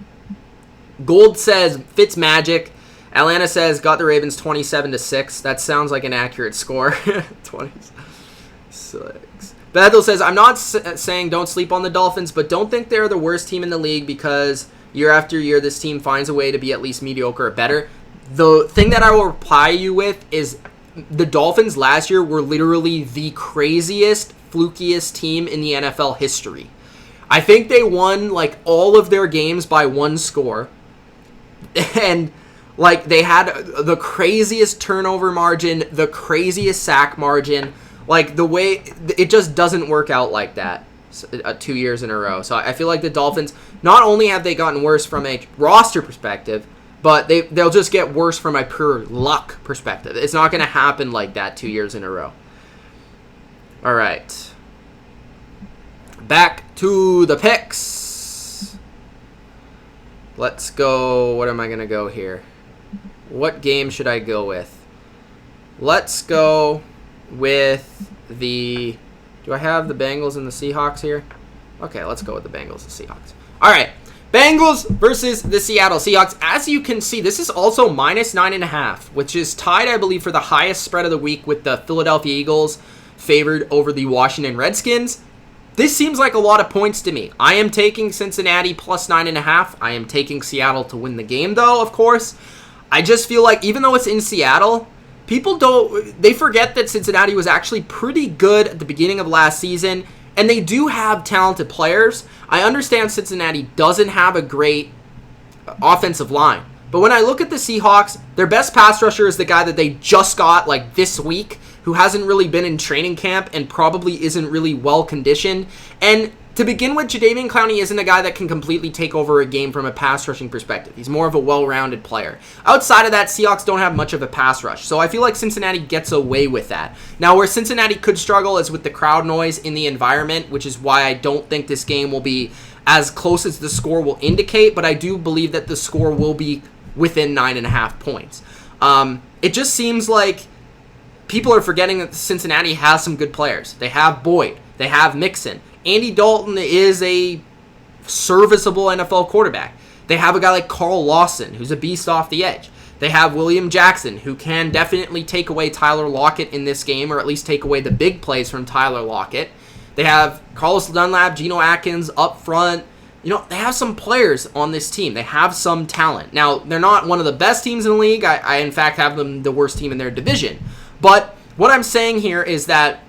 Gold says, Fitz Magic. Atlanta says, got the Ravens 27-6. That sounds like an accurate score. 26. Bethel says, I'm not saying don't sleep on the Dolphins, but don't think they're the worst team in the league because year after year this team finds a way to be at least mediocre or better. The thing that I will reply you with is the Dolphins last year were literally the craziest, flukiest team in the NFL history. I think they won like all of their games by 1 score. And like they had the craziest turnover margin, the craziest sack margin. Like, the way, it just doesn't work out like that 2 years in a row. So I feel like the Dolphins, not only have they gotten worse from a roster perspective, but they'll just get worse from a pure luck perspective. It's not going to happen like that 2 years in a row. All right. Back to the picks. Let's go. What am I going to go here? What game should I go with? Let's go with the... Do I have the Bengals and the Seahawks here? Okay, let's go with the Bengals and Seahawks. All right. Bengals versus the Seattle Seahawks. As you can see, this is also -9.5, which is tied, I believe, for the highest spread of the week with the Philadelphia Eagles favored over the Washington Redskins. This seems like a lot of points to me. I am taking Cincinnati +9.5. I am taking Seattle to win the game, though, of course. I just feel like even though it's in Seattle, they forget that Cincinnati was actually pretty good at the beginning of last season, and they do have talented players. I understand Cincinnati doesn't have a great offensive line, but when I look at the Seahawks, their best pass rusher is the guy that they just got like this week, who hasn't really been in training camp and probably isn't really well conditioned. And To begin with, Jadeveon Clowney isn't a guy that can completely take over a game from a pass rushing perspective. He's more of a well-rounded player. Outside of that, Seahawks don't have much of a pass rush, so I feel like Cincinnati gets away with that. Now, where Cincinnati could struggle is with the crowd noise in the environment, which is why I don't think this game will be as close as the score will indicate, but I do believe that the score will be within 9.5 points. It just seems like people are forgetting that Cincinnati has some good players. They have Boyd. They have Mixon. Andy Dalton is a serviceable NFL quarterback. They have a guy like Carl Lawson, who's a beast off the edge. They have William Jackson, who can definitely take away Tyler Lockett in this game, or at least take away the big plays from Tyler Lockett. They have Carlos Dunlap, Geno Atkins up front. They have some players on this team. They have some talent. Now, they're not one of the best teams in the league. I in fact, have them the worst team in their division. But what I'm saying here is that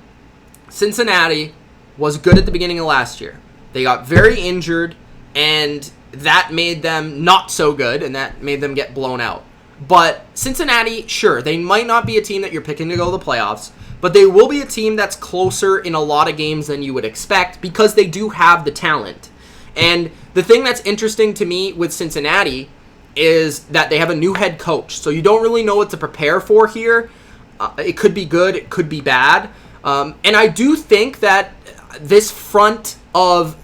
Cincinnati was good at the beginning of last year. They got very injured, and that made them not so good, and that made them get blown out. But Cincinnati, sure, they might not be a team that you're picking to go to the playoffs, but they will be a team that's closer in a lot of games than you would expect because they do have the talent. And the thing that's interesting to me with Cincinnati is that they have a new head coach, so you don't really know what to prepare for here. It could be good, it could be bad. And I do think that this front of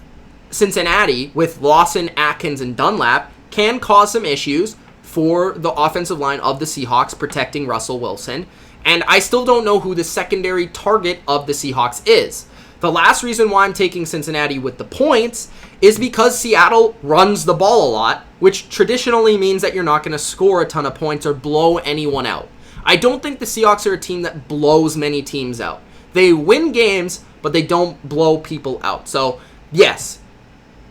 Cincinnati with Lawson, Atkins, and Dunlap can cause some issues for the offensive line of the Seahawks protecting Russell Wilson. And I still don't know who the secondary target of the Seahawks is. The last reason why I'm taking Cincinnati with the points is because Seattle runs the ball a lot, which traditionally means that you're not going to score a ton of points or blow anyone out. I don't think the Seahawks are a team that blows many teams out. They win games, but they don't blow people out. So, yes,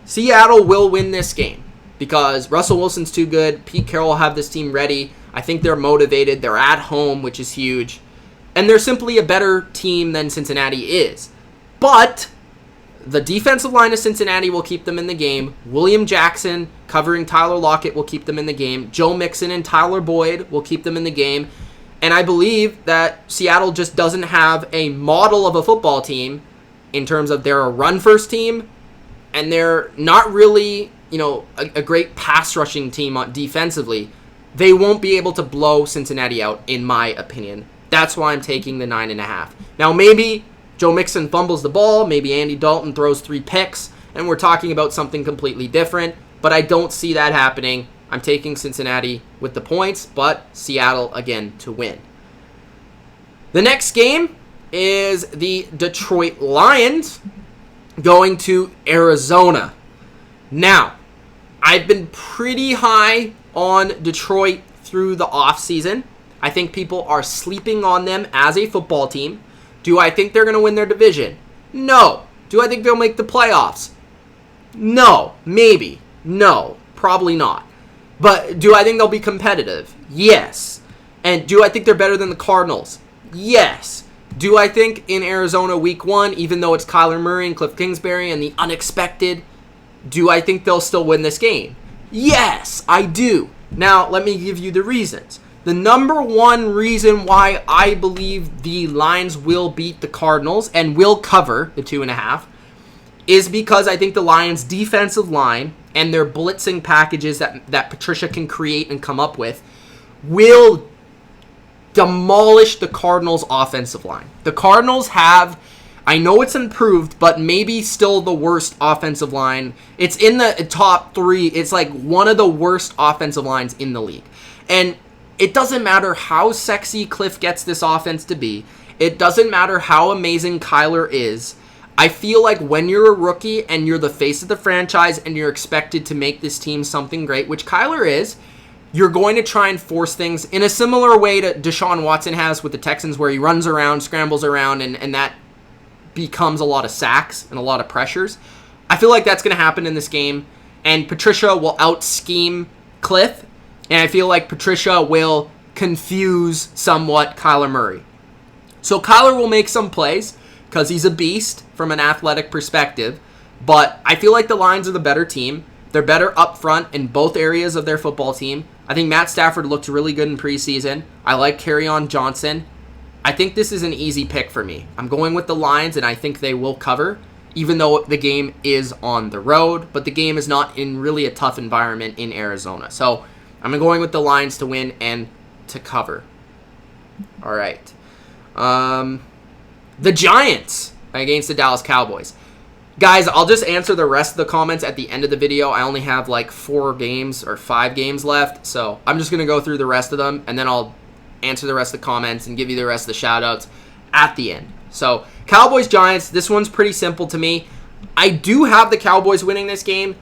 Seattle will win this game because Russell Wilson's too good. Pete Carroll will have this team ready. I think they're motivated. They're at home, which is huge. And they're simply a better team than Cincinnati is. But the defensive line of Cincinnati will keep them in the game. William Jackson covering Tyler Lockett will keep them in the game. Joe Mixon and Tyler Boyd will keep them in the game. And I believe that Seattle just doesn't have a model of a football team in terms of they're a run-first team, and they're not really, a great pass-rushing team defensively. They won't be able to blow Cincinnati out, in my opinion. That's why I'm taking the 9.5. Now, maybe Joe Mixon fumbles the ball, maybe Andy Dalton throws 3 picks, and we're talking about something completely different, but I don't see that happening. I'm taking Cincinnati with the points, but Seattle, again, to win. The next game is the Detroit Lions going to Arizona. Now, I've been pretty high on Detroit through the offseason. I think people are sleeping on them as a football team. Do I think they're going to win their division? No. Do I think they'll make the playoffs? No. Maybe. No. Probably not. But do I think they'll be competitive? Yes. And do I think they're better than the Cardinals? Yes. Do I think in Arizona week 1, even though it's Kyler Murray and Cliff Kingsbury and the unexpected, do I think they'll still win this game? Yes, I do. Now, let me give you the reasons. The number one reason why I believe the Lions will beat the Cardinals and will cover the 2.5 is because I think the Lions' defensive line and their blitzing packages that Patricia can create and come up with will demolish the Cardinals' offensive line. The Cardinals have, I know it's improved, but maybe still the worst offensive line. It's in the top 3. It's like one of the worst offensive lines in the league. And it doesn't matter how sexy Cliff gets this offense to be. It doesn't matter how amazing Kyler is. I feel like when you're a rookie and you're the face of the franchise and you're expected to make this team something great, which Kyler is, you're going to try and force things in a similar way to Deshaun Watson has with the Texans, where he runs around, scrambles around, and that becomes a lot of sacks and a lot of pressures. I feel like that's going to happen in this game, and Patricia will out-scheme Cliff, and I feel like Patricia will confuse somewhat Kyler Murray. So Kyler will make some plays because he's a beast from an athletic perspective, but I feel like the Lions are the better team. They're better up front in both areas of their football team. I think Matt Stafford looked really good in preseason. I like Kerryon Johnson. I think this is an easy pick for me. I'm going with the Lions, and I think they will cover. even though the game is on the road, but the game is not in really a tough environment in Arizona. So I'm going with the Lions to win and to cover. All right. The Giants against the Dallas Cowboys. Guys, I'll just answer the rest of the comments at the end of the video. I only have like 4 games or 5 games left, so I'm just going to go through the rest of them, and then I'll answer the rest of the comments and give you the rest of the shout-outs at the end. So, Cowboys-Giants, this one's pretty simple to me. I do have the Cowboys winning this game,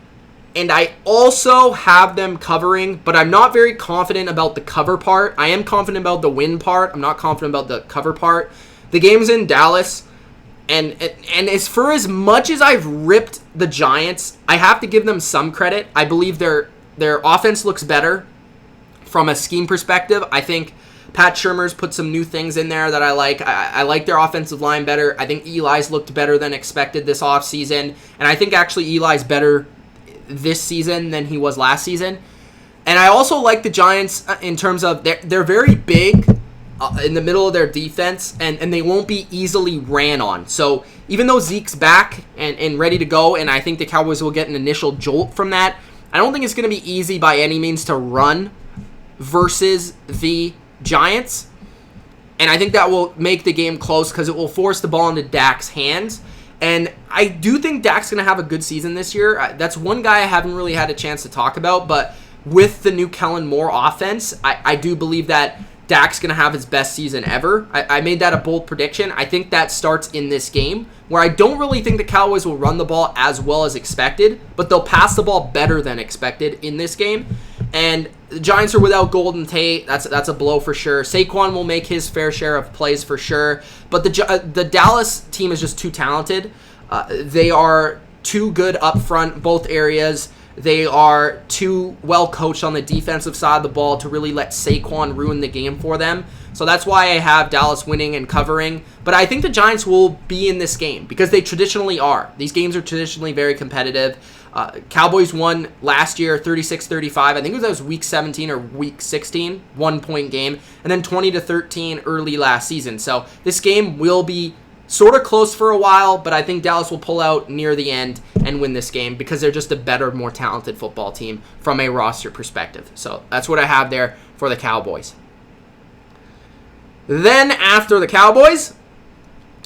and I also have them covering, but I'm not very confident about the cover part. I am confident about the win part. I'm not confident about the cover part. The game's in Dallas, and as for as much as I've ripped the Giants, I have to give them some credit. I believe their offense looks better from a scheme perspective. I think Pat Shurmur's put some new things in there that I like. I like their offensive line better. I think Eli's looked better than expected this offseason. And I think actually Eli's better this season than he was last season. And I also like the Giants in terms of they're very big in the middle of their defense, and they won't be easily ran on. So even though Zeke's back and ready to go, and I think the Cowboys will get an initial jolt from that, I don't think it's going to be easy by any means to run versus the Giants, and I think that will make the game close because it will force the ball into Dak's hands. And I do think Dak's going to have a good season this year. That's one guy I haven't really had a chance to talk about, but with the new Kellen Moore offense, I do believe that Dak's going to have his best season ever. I made that a bold prediction. I think that starts in this game, where I don't really think the Cowboys will run the ball as well as expected, but they'll pass the ball better than expected in this game. And the Giants are without Golden Tate. That's a blow for sure. Saquon will make his fair share of plays for sure. But the Dallas team is just too talented. They are too good up front, both areas. They are too well coached on the defensive side of the ball to really let Saquon ruin the game for them. So that's why I have Dallas winning and covering. But I think the Giants will be in this game because they traditionally are. These games are traditionally very competitive. Cowboys won last year 36-35. I think it was week 17 or week 16, 1-point game. And then 20-13 early last season. So this game will be sort of close for a while, but I think Dallas will pull out near the end and win this game because they're just a better, more talented football team from a roster perspective. So that's what I have there for the Cowboys. Then after the Cowboys,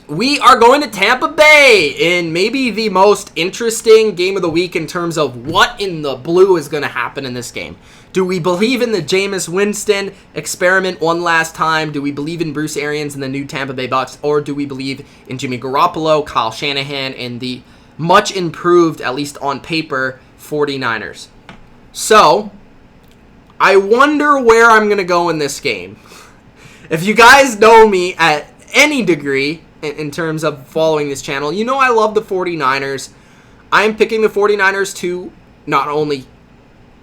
we are going to Tampa Bay in maybe the most interesting game of the week in terms of what in the blue is going to happen in this game. Do we believe in the Jameis Winston experiment one last time? Do we believe in Bruce Arians and the new Tampa Bay Bucs? Or do we believe in Jimmy Garoppolo, Kyle Shanahan, and the much improved, at least on paper, 49ers? So, I wonder where I'm going to go in this game. If you guys know me at any degree in terms of following this channel, you know I love the 49ers. I'm picking the 49ers to not only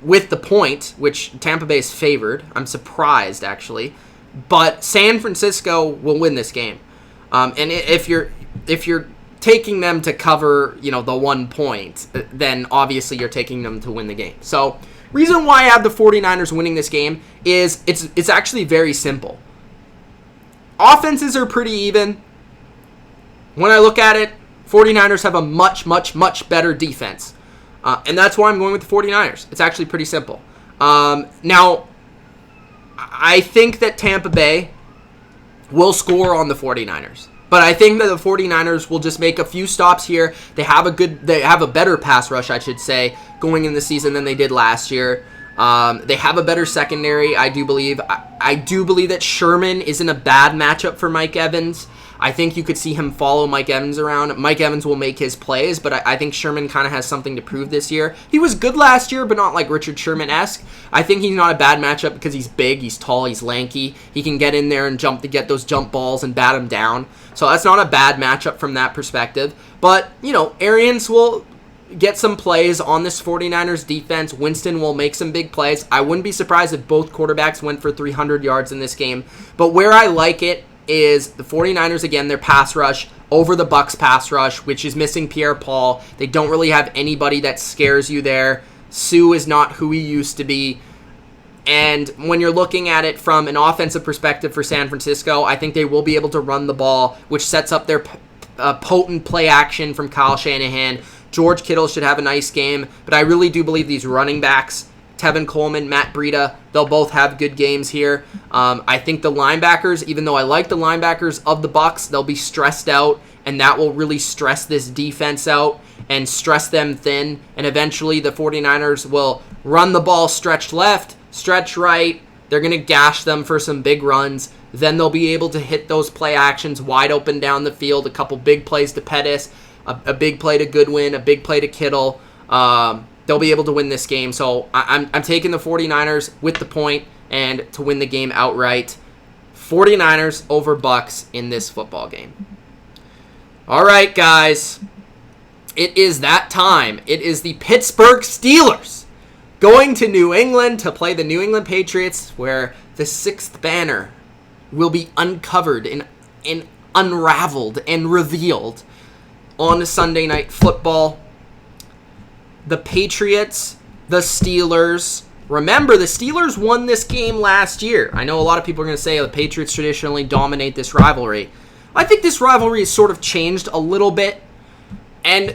with the point, which Tampa Bay is favored. I'm surprised, actually. But San Francisco will win this game. And if you're taking them to cover, the 1 point, then obviously you're taking them to win the game. So, reason why I have the 49ers winning this game is it's actually very simple. Offenses are pretty even. When I look at it, 49ers have a much, much, much better defense. And that's why I'm going with the 49ers. It's actually pretty simple. Now, I think that Tampa Bay will score on the 49ers. But I think that the 49ers will just make a few stops here. They have a better pass rush, I should say, going in the season than they did last year. They have a better secondary, I do believe. I do believe that Sherman isn't a bad matchup for Mike Evans. I think you could see him follow Mike Evans around. Mike Evans will make his plays, but I think Sherman kind of has something to prove this year. He was good last year, but not like Richard Sherman-esque. I think he's not a bad matchup because he's big, he's tall, he's lanky. He can get in there and jump to get those jump balls and bat him down. So that's not a bad matchup from that perspective. But, Arians will get some plays on this 49ers defense. Winston will make some big plays. I wouldn't be surprised if both quarterbacks went for 300 yards in this game. But where I like it is the 49ers, again, their pass rush over the Bucs pass rush, which is missing Pierre-Paul. They don't really have anybody that scares you there. Sue is not who he used to be. And when you're looking at it from an offensive perspective for San Francisco, I think they will be able to run the ball, which sets up their potent play action from Kyle Shanahan. George Kittle should have a nice game, but I really do believe these running backs, Tevin Coleman, Matt Breida, they'll both have good games here. I think the linebackers, even though I like the linebackers of the Bucs, they'll be stressed out, and that will really stress this defense out and stress them thin, and eventually the 49ers will run the ball stretch left, stretch right. They're going to gash them for some big runs. Then they'll be able to hit those play actions wide open down the field, a couple big plays to Pettis, a big play to Goodwin, a big play to Kittle. They'll be able to win this game. So I'm taking the 49ers with the point and to win the game outright. 49ers over Bucs in this football game. All right, guys. It is that time. It is the Pittsburgh Steelers going to New England to play the New England Patriots, where the sixth banner will be uncovered and unraveled and revealed on Sunday Night Football. The Patriots, the Steelers. Remember, the Steelers won this game last year. I know a lot of people are going to say the Patriots traditionally dominate this rivalry. I think this rivalry has sort of changed a little bit. And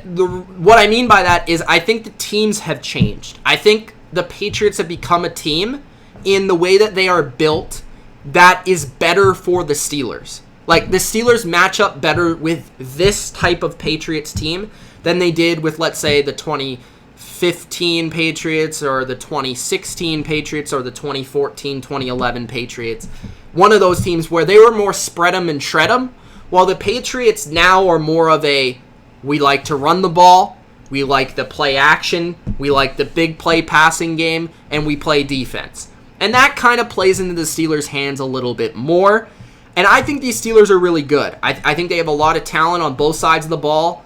what I mean by that is I think the teams have changed. I think the Patriots have become a team in the way that they are built that is better for the Steelers. Like, the Steelers match up better with this type of Patriots team than they did with, let's say, the 2015 Patriots or the 2016 Patriots or the 2014, 2011 Patriots. One of those teams where they were more spread them and shred them, while the Patriots now are more of a, we like to run the ball, we like the play action, we like the big play passing game, and we play defense. And that kind of plays into the Steelers' hands a little bit more. And I think these Steelers are really good. I think they have a lot of talent on both sides of the ball.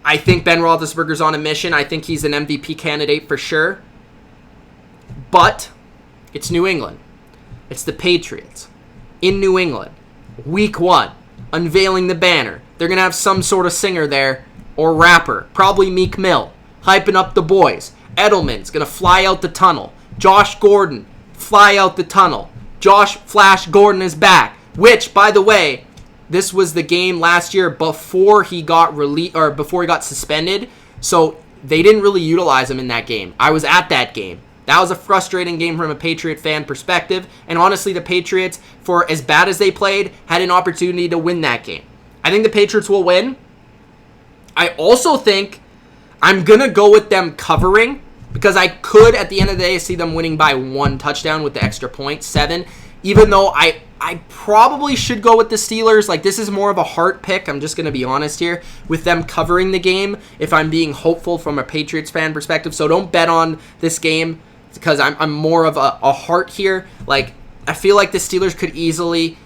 I think Ben Roethlisberger's on a mission. I think he's an MVP candidate for sure. But it's New England. It's the Patriots in New England. Week 1. Unveiling the banner. They're going to have some sort of singer there or rapper. Probably Meek Mill. Hyping up the boys. Edelman's going to fly out the tunnel. Josh Gordon, fly out the tunnel. Josh Flash Gordon is back. Which, by the way, this was the game last year before he got before he got suspended. So they didn't really utilize him in that game. I was at that game. That was a frustrating game from a Patriot fan perspective. And honestly, the Patriots, for as bad as they played, had an opportunity to win that game. I think the Patriots will win. I also think I'm going to go with them covering, because I could, at the end of the day, see them winning by 1 touchdown with the extra point, 7. Even though I probably should go with the Steelers. Like, this is more of a heart pick. I'm just going to be honest here with them covering the game if I'm being hopeful from a Patriots fan perspective. So don't bet on this game because I'm more of a heart here. Like, I feel like the Steelers could easily,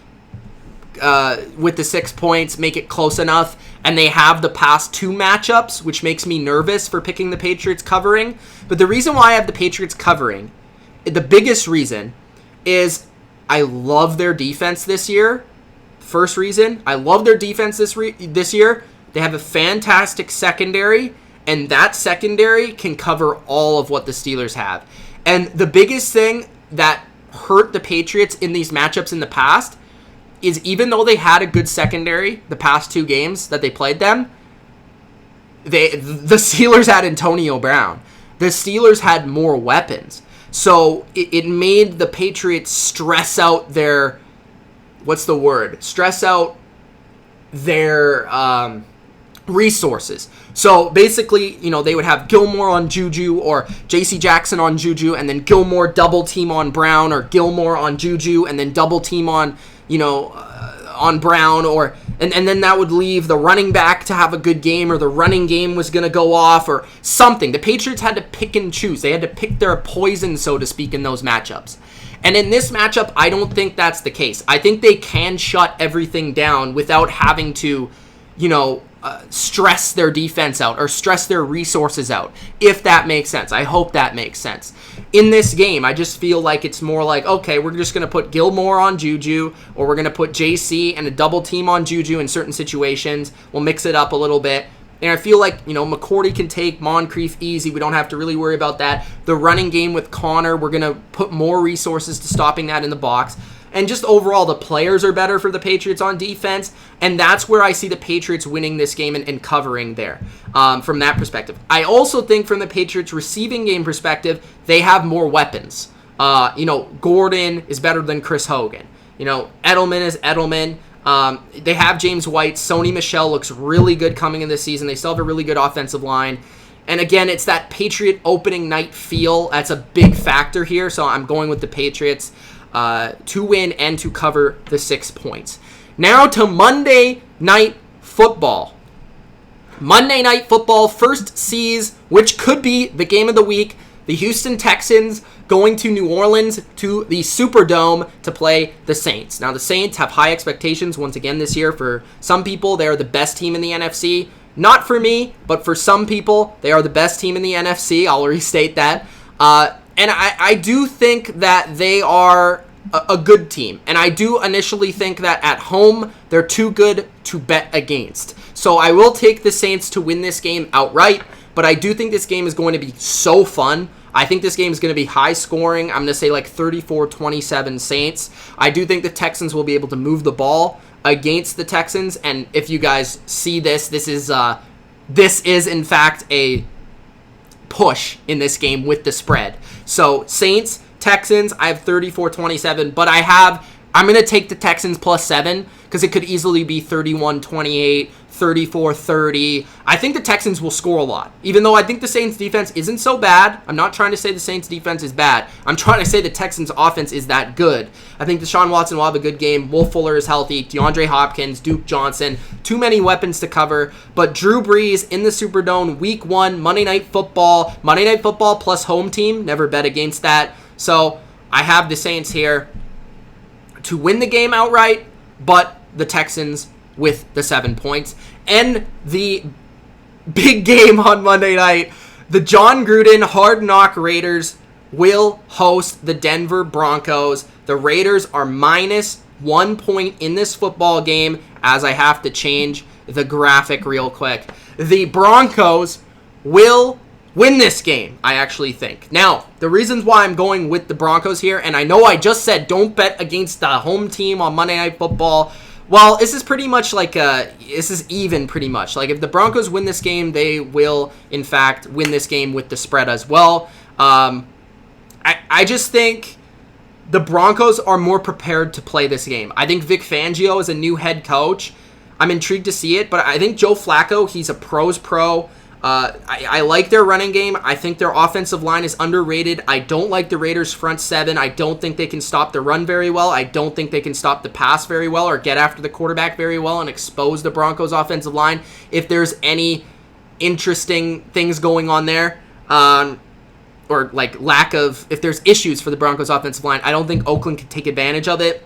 with the 6 points, make it close enough. And they have the past 2 matchups, which makes me nervous for picking the Patriots covering. But the reason why I have the Patriots covering, the biggest reason, is I love their defense this year. First reason, I love their defense this year. They have a fantastic secondary, and that secondary can cover all of what the Steelers have. And the biggest thing that hurt the Patriots in these matchups in the past is even though they had a good secondary the past 2 games that they played them, the Steelers had Antonio Brown. The Steelers had more weapons. So it made the Patriots stress out their, resources. So basically, they would have Gilmore on Juju or J.C. Jackson on Juju, and then Gilmore double team on Brown, or Gilmore on Juju and then double team on, on Brown, and then that would leave the running back to have a good game, or the running game was going to go off, or something. The Patriots had to pick and choose. They had to pick their poison, so to speak, in those matchups. And in this matchup, I don't think that's the case. I think they can shut everything down without having to, stress their defense out or stress their resources out, if that makes sense. I hope that makes sense. In this game, I just feel like it's more like, okay, we're just going to put Gilmore on Juju, or we're going to put JC and a double team on Juju in certain situations. We'll mix it up a little bit. And I feel like, McCourty can take Moncrief easy. We don't have to really worry about that. The running game with Connor, we're going to put more resources to stopping that in the box. And just overall, the players are better for the Patriots on defense. And that's where I see the Patriots winning this game and covering there from that perspective. I also think from the Patriots receiving game perspective, they have more weapons. Gordon is better than Chris Hogan. Edelman is Edelman. They have James White. Sony Michel looks really good coming in this season. They still have a really good offensive line. And again, it's that Patriot opening night feel. That's a big factor here. So I'm going with the Patriots to win and to cover the 6 points. Now to Monday Night Football. Monday Night Football first sees, which could be the game of the week, the Houston Texans going to New Orleans to the Superdome to play the Saints. Now, the Saints have high expectations once again this year. For some people, they are the best team in the NFC. Not for me, but for some people, they are the best team in the NFC. I'll restate that. And I do think that they are a good team. And I do initially think that at home, they're too good to bet against. So I will take the Saints to win this game outright. But I do think this game is going to be so fun. I think this game is going to be high scoring. I'm going to say like 34-27 Saints. I do think the Texans will be able to move the ball against the Texans. And if you guys see this is in fact a push in this game with the spread. So Saints, Texans, I have 34-27, but I'm going to take the Texans plus 7 because it could easily be 31-28, 34-30. I think the Texans will score a lot, even though I think the Saints defense isn't so bad. I'm not trying to say the Saints defense is bad. I'm trying to say the Texans offense is that good. I think Deshaun Watson will have a good game. Will Fuller is healthy. DeAndre Hopkins, Duke Johnson, too many weapons to cover. But Drew Brees in the Superdome, week 1, Monday Night Football plus home team. Never bet against that. So I have the Saints here to win the game outright, but the Texans with the 7 points. And the big game on Monday night, the John Gruden Hard Knock Raiders will host the Denver Broncos. The Raiders are minus 1 point in this football game, as I have to change the graphic real quick. The Broncos will win this game, I actually think. Now, the reasons why I'm going with the Broncos here, and I know I just said don't bet against the home team on Monday Night Football. Well, this is pretty much like this is even pretty much. Like if the Broncos win this game, they will in fact win this game with the spread as well. I just think the Broncos are more prepared to play this game. I think Vic Fangio is a new head coach. I'm intrigued to see it, but I think Joe Flacco, he's a pro's pro. I like their running game. I think their offensive line is underrated. I don't like the Raiders' front seven. I don't think they can stop the run very well. I don't think they can stop the pass very well or get after the quarterback very well and expose the Broncos' offensive line if there's any interesting things going on there. Or like if there's issues for the Broncos' offensive line. I don't think Oakland can take advantage of it.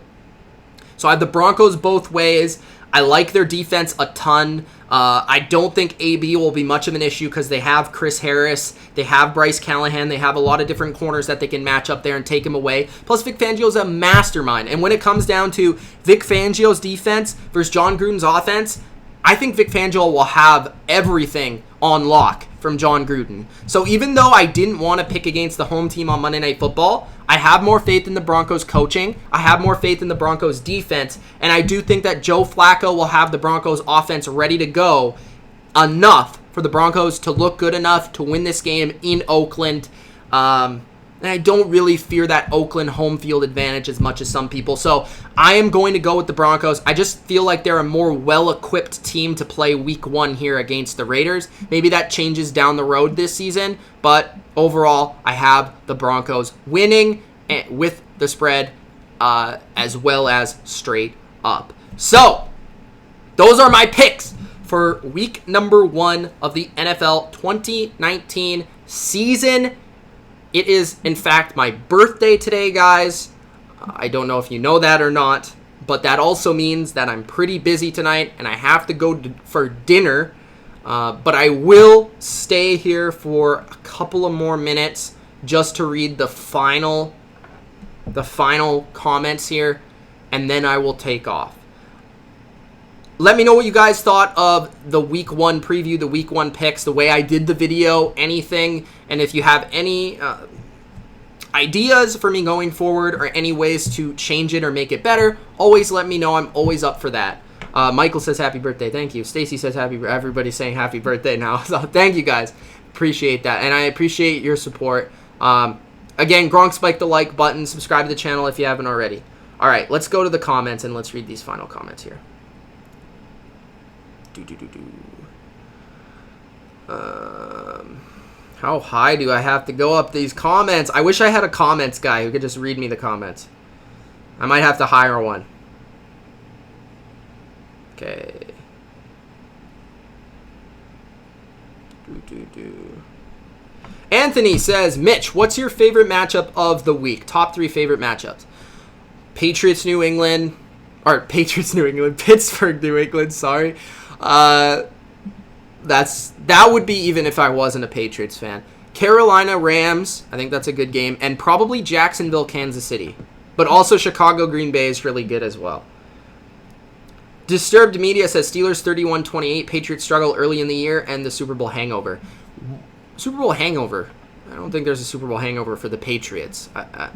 So I have the Broncos both ways. I like their defense a ton. I don't think AB will be much of an issue because they have Chris Harris, they have Bryce Callahan, they have a lot of different corners that they can match up there and take him away. Plus, Vic Fangio's a mastermind. And when it comes down to Vic Fangio's defense versus John Gruden's offense, I think Vic Fangio will have everything on lock from John Gruden. So even though I didn't want to pick against the home team on Monday Night Football, I have more faith in the Broncos coaching. I have more faith in the Broncos defense. And I do think that Joe Flacco will have the Broncos offense ready to go enough for the Broncos to look good enough to win this game in Oakland. And I don't really fear that Oakland home field advantage as much as some people. So I am going to go with the Broncos. I just feel like they're a more well-equipped team to play week 1 here against the Raiders. Maybe that changes down the road this season. But overall, I have the Broncos winning with the spread as well as straight up. So those are my picks for week number 1 of the NFL 2019 season. It is, in fact, my birthday today, guys. I don't know if you know that or not, but that also means that I'm pretty busy tonight and I have to go for dinner. But I will stay here for a couple of more minutes just to read the final comments here, and then I will take off. Let me know what you guys thought of the week 1 preview, the week 1 picks, the way I did the video, anything. And if you have any ideas for me going forward or any ways to change it or make it better, always let me know. I'm always up for that. Michael says happy birthday. Thank you. Stacy says everybody's saying happy birthday now. So thank you guys. Appreciate that. And I appreciate your support. Again, Gronk, spike the like button. Subscribe to the channel if you haven't already. All right, let's go to the comments and let's read these final comments here. How high do I have to go up these comments? I wish I had a comments guy who could just read me the comments. I might have to hire one. Okay. Anthony says, Mitch, what's your favorite matchup of the week? Top 3 favorite matchups. Patriots, New England. Or Patriots, New England. Pittsburgh, New England. Sorry. That would be even if I wasn't a Patriots fan. Carolina, Rams. I think that's a good game. And probably Jacksonville, Kansas City. But also Chicago, Green Bay is really good as well. Disturbed Media says Steelers 31-28. Patriots struggle early in the year and the Super Bowl hangover. Super Bowl hangover. I don't think there's a Super Bowl hangover for the Patriots.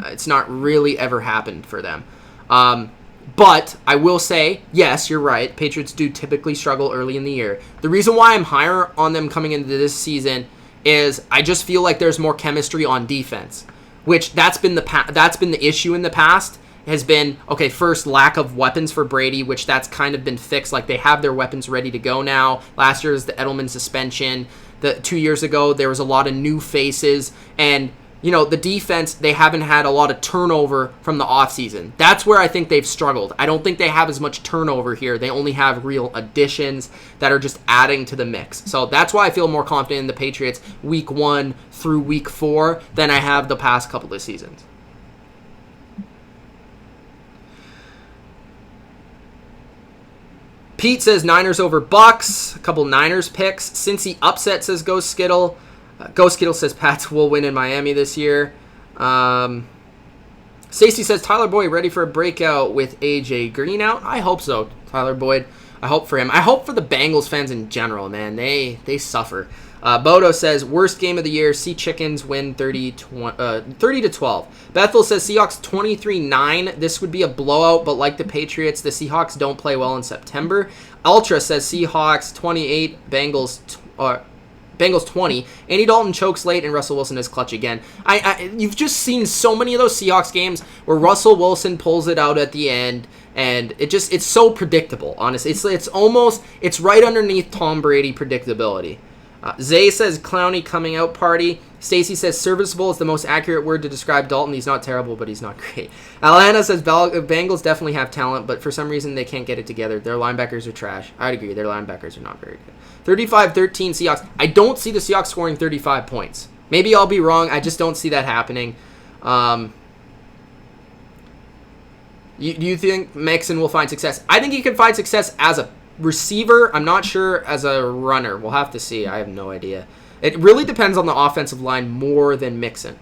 It's not really ever happened for them. But I will say, yes, you're right. Patriots do typically struggle early in the year. The reason why I'm higher on them coming into this season is I just feel like there's more chemistry on defense, which that's been the issue in the past. Has been, okay, first, lack of weapons for Brady, which that's kind of been fixed. Like, they have their weapons ready to go now. Last year was the Edelman suspension. 2 years ago, there was a lot of new faces. And, you know, the defense, they haven't had a lot of turnover from the offseason. That's where I think they've struggled. I don't think they have as much turnover here. They only have real additions that are just adding to the mix. So that's why I feel more confident in the Patriots week 1 through week 4 than I have the past couple of seasons. Pete says Niners over Bucks. A couple Niners picks. Cincy upset says Go Skittle. Go Skittle says Pats will win in Miami this year. Stacey says Tyler Boyd ready for a breakout with AJ Green out. I hope so, Tyler Boyd. I hope for him. I hope for the Bengals fans in general, man. They suffer. Bodo says worst game of the year. Sea Chickens win 30-12. Bethel says Seahawks 23-9. This would be a blowout, but like the Patriots, the Seahawks don't play well in September. Ultra says Seahawks 28, Bengals 20. Andy Dalton chokes late and Russell Wilson is clutch again. You've just seen so many of those Seahawks games where Russell Wilson pulls it out at the end, and it's so predictable. Honestly, it's right underneath Tom Brady predictability. Zay says Clowney coming out party. Stacy says serviceable is the most accurate word to describe Dalton. He's not terrible, but he's not great. Alana says Bengals definitely have talent, but for some reason they can't get it together. Their linebackers are trash. I'd agree. Their linebackers are not very good. 35-13 Seahawks. I don't see the Seahawks scoring 35 points. Maybe I'll be wrong. I just don't see that happening. Do you think Mixon will find success? I think he can find success as a receiver. I'm not sure as a runner. We'll have to see. I have no idea. It really depends on the offensive line more than Mixon.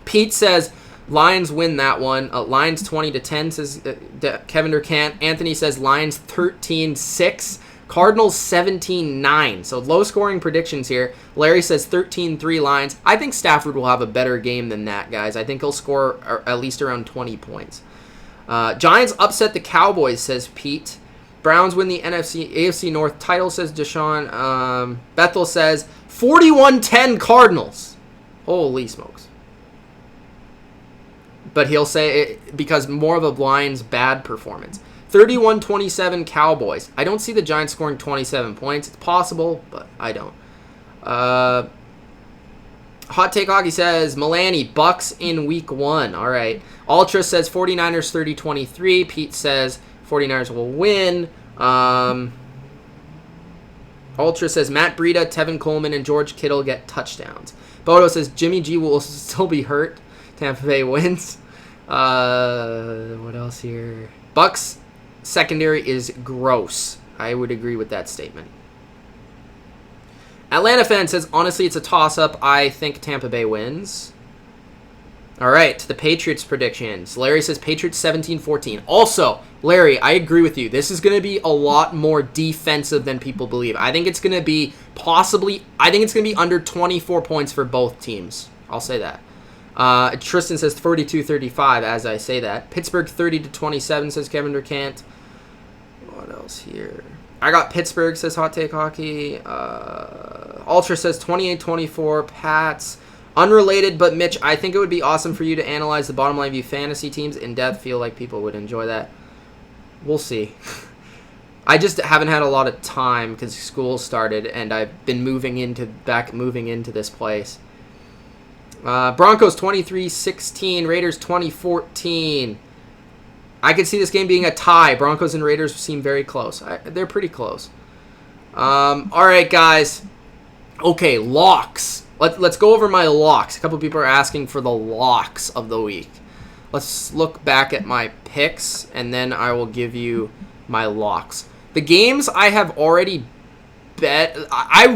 Pete says Lions win that one. Lions 20-10 says Kevin Durkant. Anthony says Lions 13-6. Cardinals 17-9. So low scoring predictions here. Larry says 13-3 Lions. I think Stafford will have a better game than that, guys. I think he'll score at least around 20 points. Giants upset the Cowboys, says Pete. Browns win the AFC North title, says Deshaun. Bethel says 41-10 Cardinals. Holy smokes. But he'll say it because more of a Lions bad performance. 31-27 Cowboys. I don't see the Giants scoring 27 points. It's possible, but I don't. Hot Take Hockey says Milani, Bucks in week 1. All right. Ultra says 49ers 30-23. Pete says 49ers will win. Ultra says Matt Breida, Tevin Coleman, and George Kittle get touchdowns. Bodo says Jimmy G will still be hurt. Tampa Bay wins. What else here? Bucks secondary is gross. I would agree with that statement. Atlanta fan says, honestly, it's a toss-up. I think Tampa Bay wins. All right, to the Patriots predictions. Larry says Patriots 17-14. Also, Larry, I agree with you. This is going to be a lot more defensive than people believe. I think it's going to be under 24 points for both teams. I'll say that. Tristan says 42-35 as I say that. Pittsburgh 30-27 says Kevin Durkant. What else here? I got Pittsburgh, says Hot Take Hockey. Ultra says 28-24. Pats. Unrelated, but Mitch, I think it would be awesome for you to analyze the Bottom Line View fantasy teams in depth. Feel like people would enjoy that. We'll see. I just haven't had a lot of time because school started and I've been moving into this place. Broncos 23-16, Raiders 20-14. I could see this game being a tie. Broncos and Raiders seem very close. They're pretty close. All right, guys. Okay, locks. Let's go over my locks. A couple people are asking for the locks of the week. Let's look back at my picks, and then I will give you my locks. The games I have already bet, I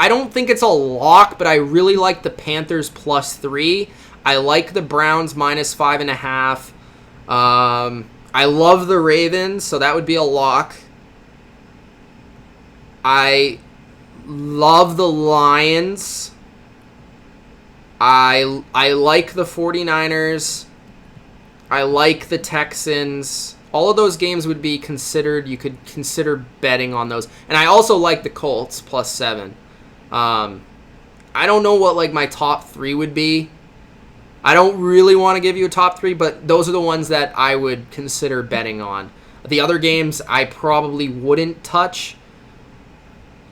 don't think it's a lock, but I really like the Panthers +3. I like the Browns -5.5. I love the Ravens, so that would be a lock. I love the Lions. I like the 49ers. I like the Texans. All of those games would be considered, you could consider betting on those. And I also like the Colts +7. I don't know what like my top 3 would be. I don't really want to give you a top 3, but those are the ones that I would consider betting on. The other games I probably wouldn't touch,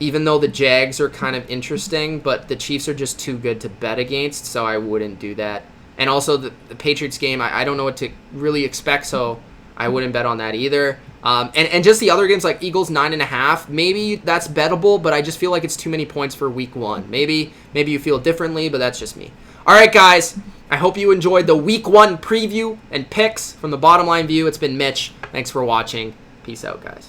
even though the Jags are kind of interesting, but the Chiefs are just too good to bet against, so I wouldn't do that. And also the Patriots game, I don't know what to really expect, so I wouldn't bet on that either. And just the other games like Eagles 9.5, maybe that's bettable, but I just feel like it's too many points for week 1. Maybe you feel differently, but that's just me. All right, guys. I hope you enjoyed the week 1 preview and picks from the Bottom Line View. It's been Mitch. Thanks for watching. Peace out, guys.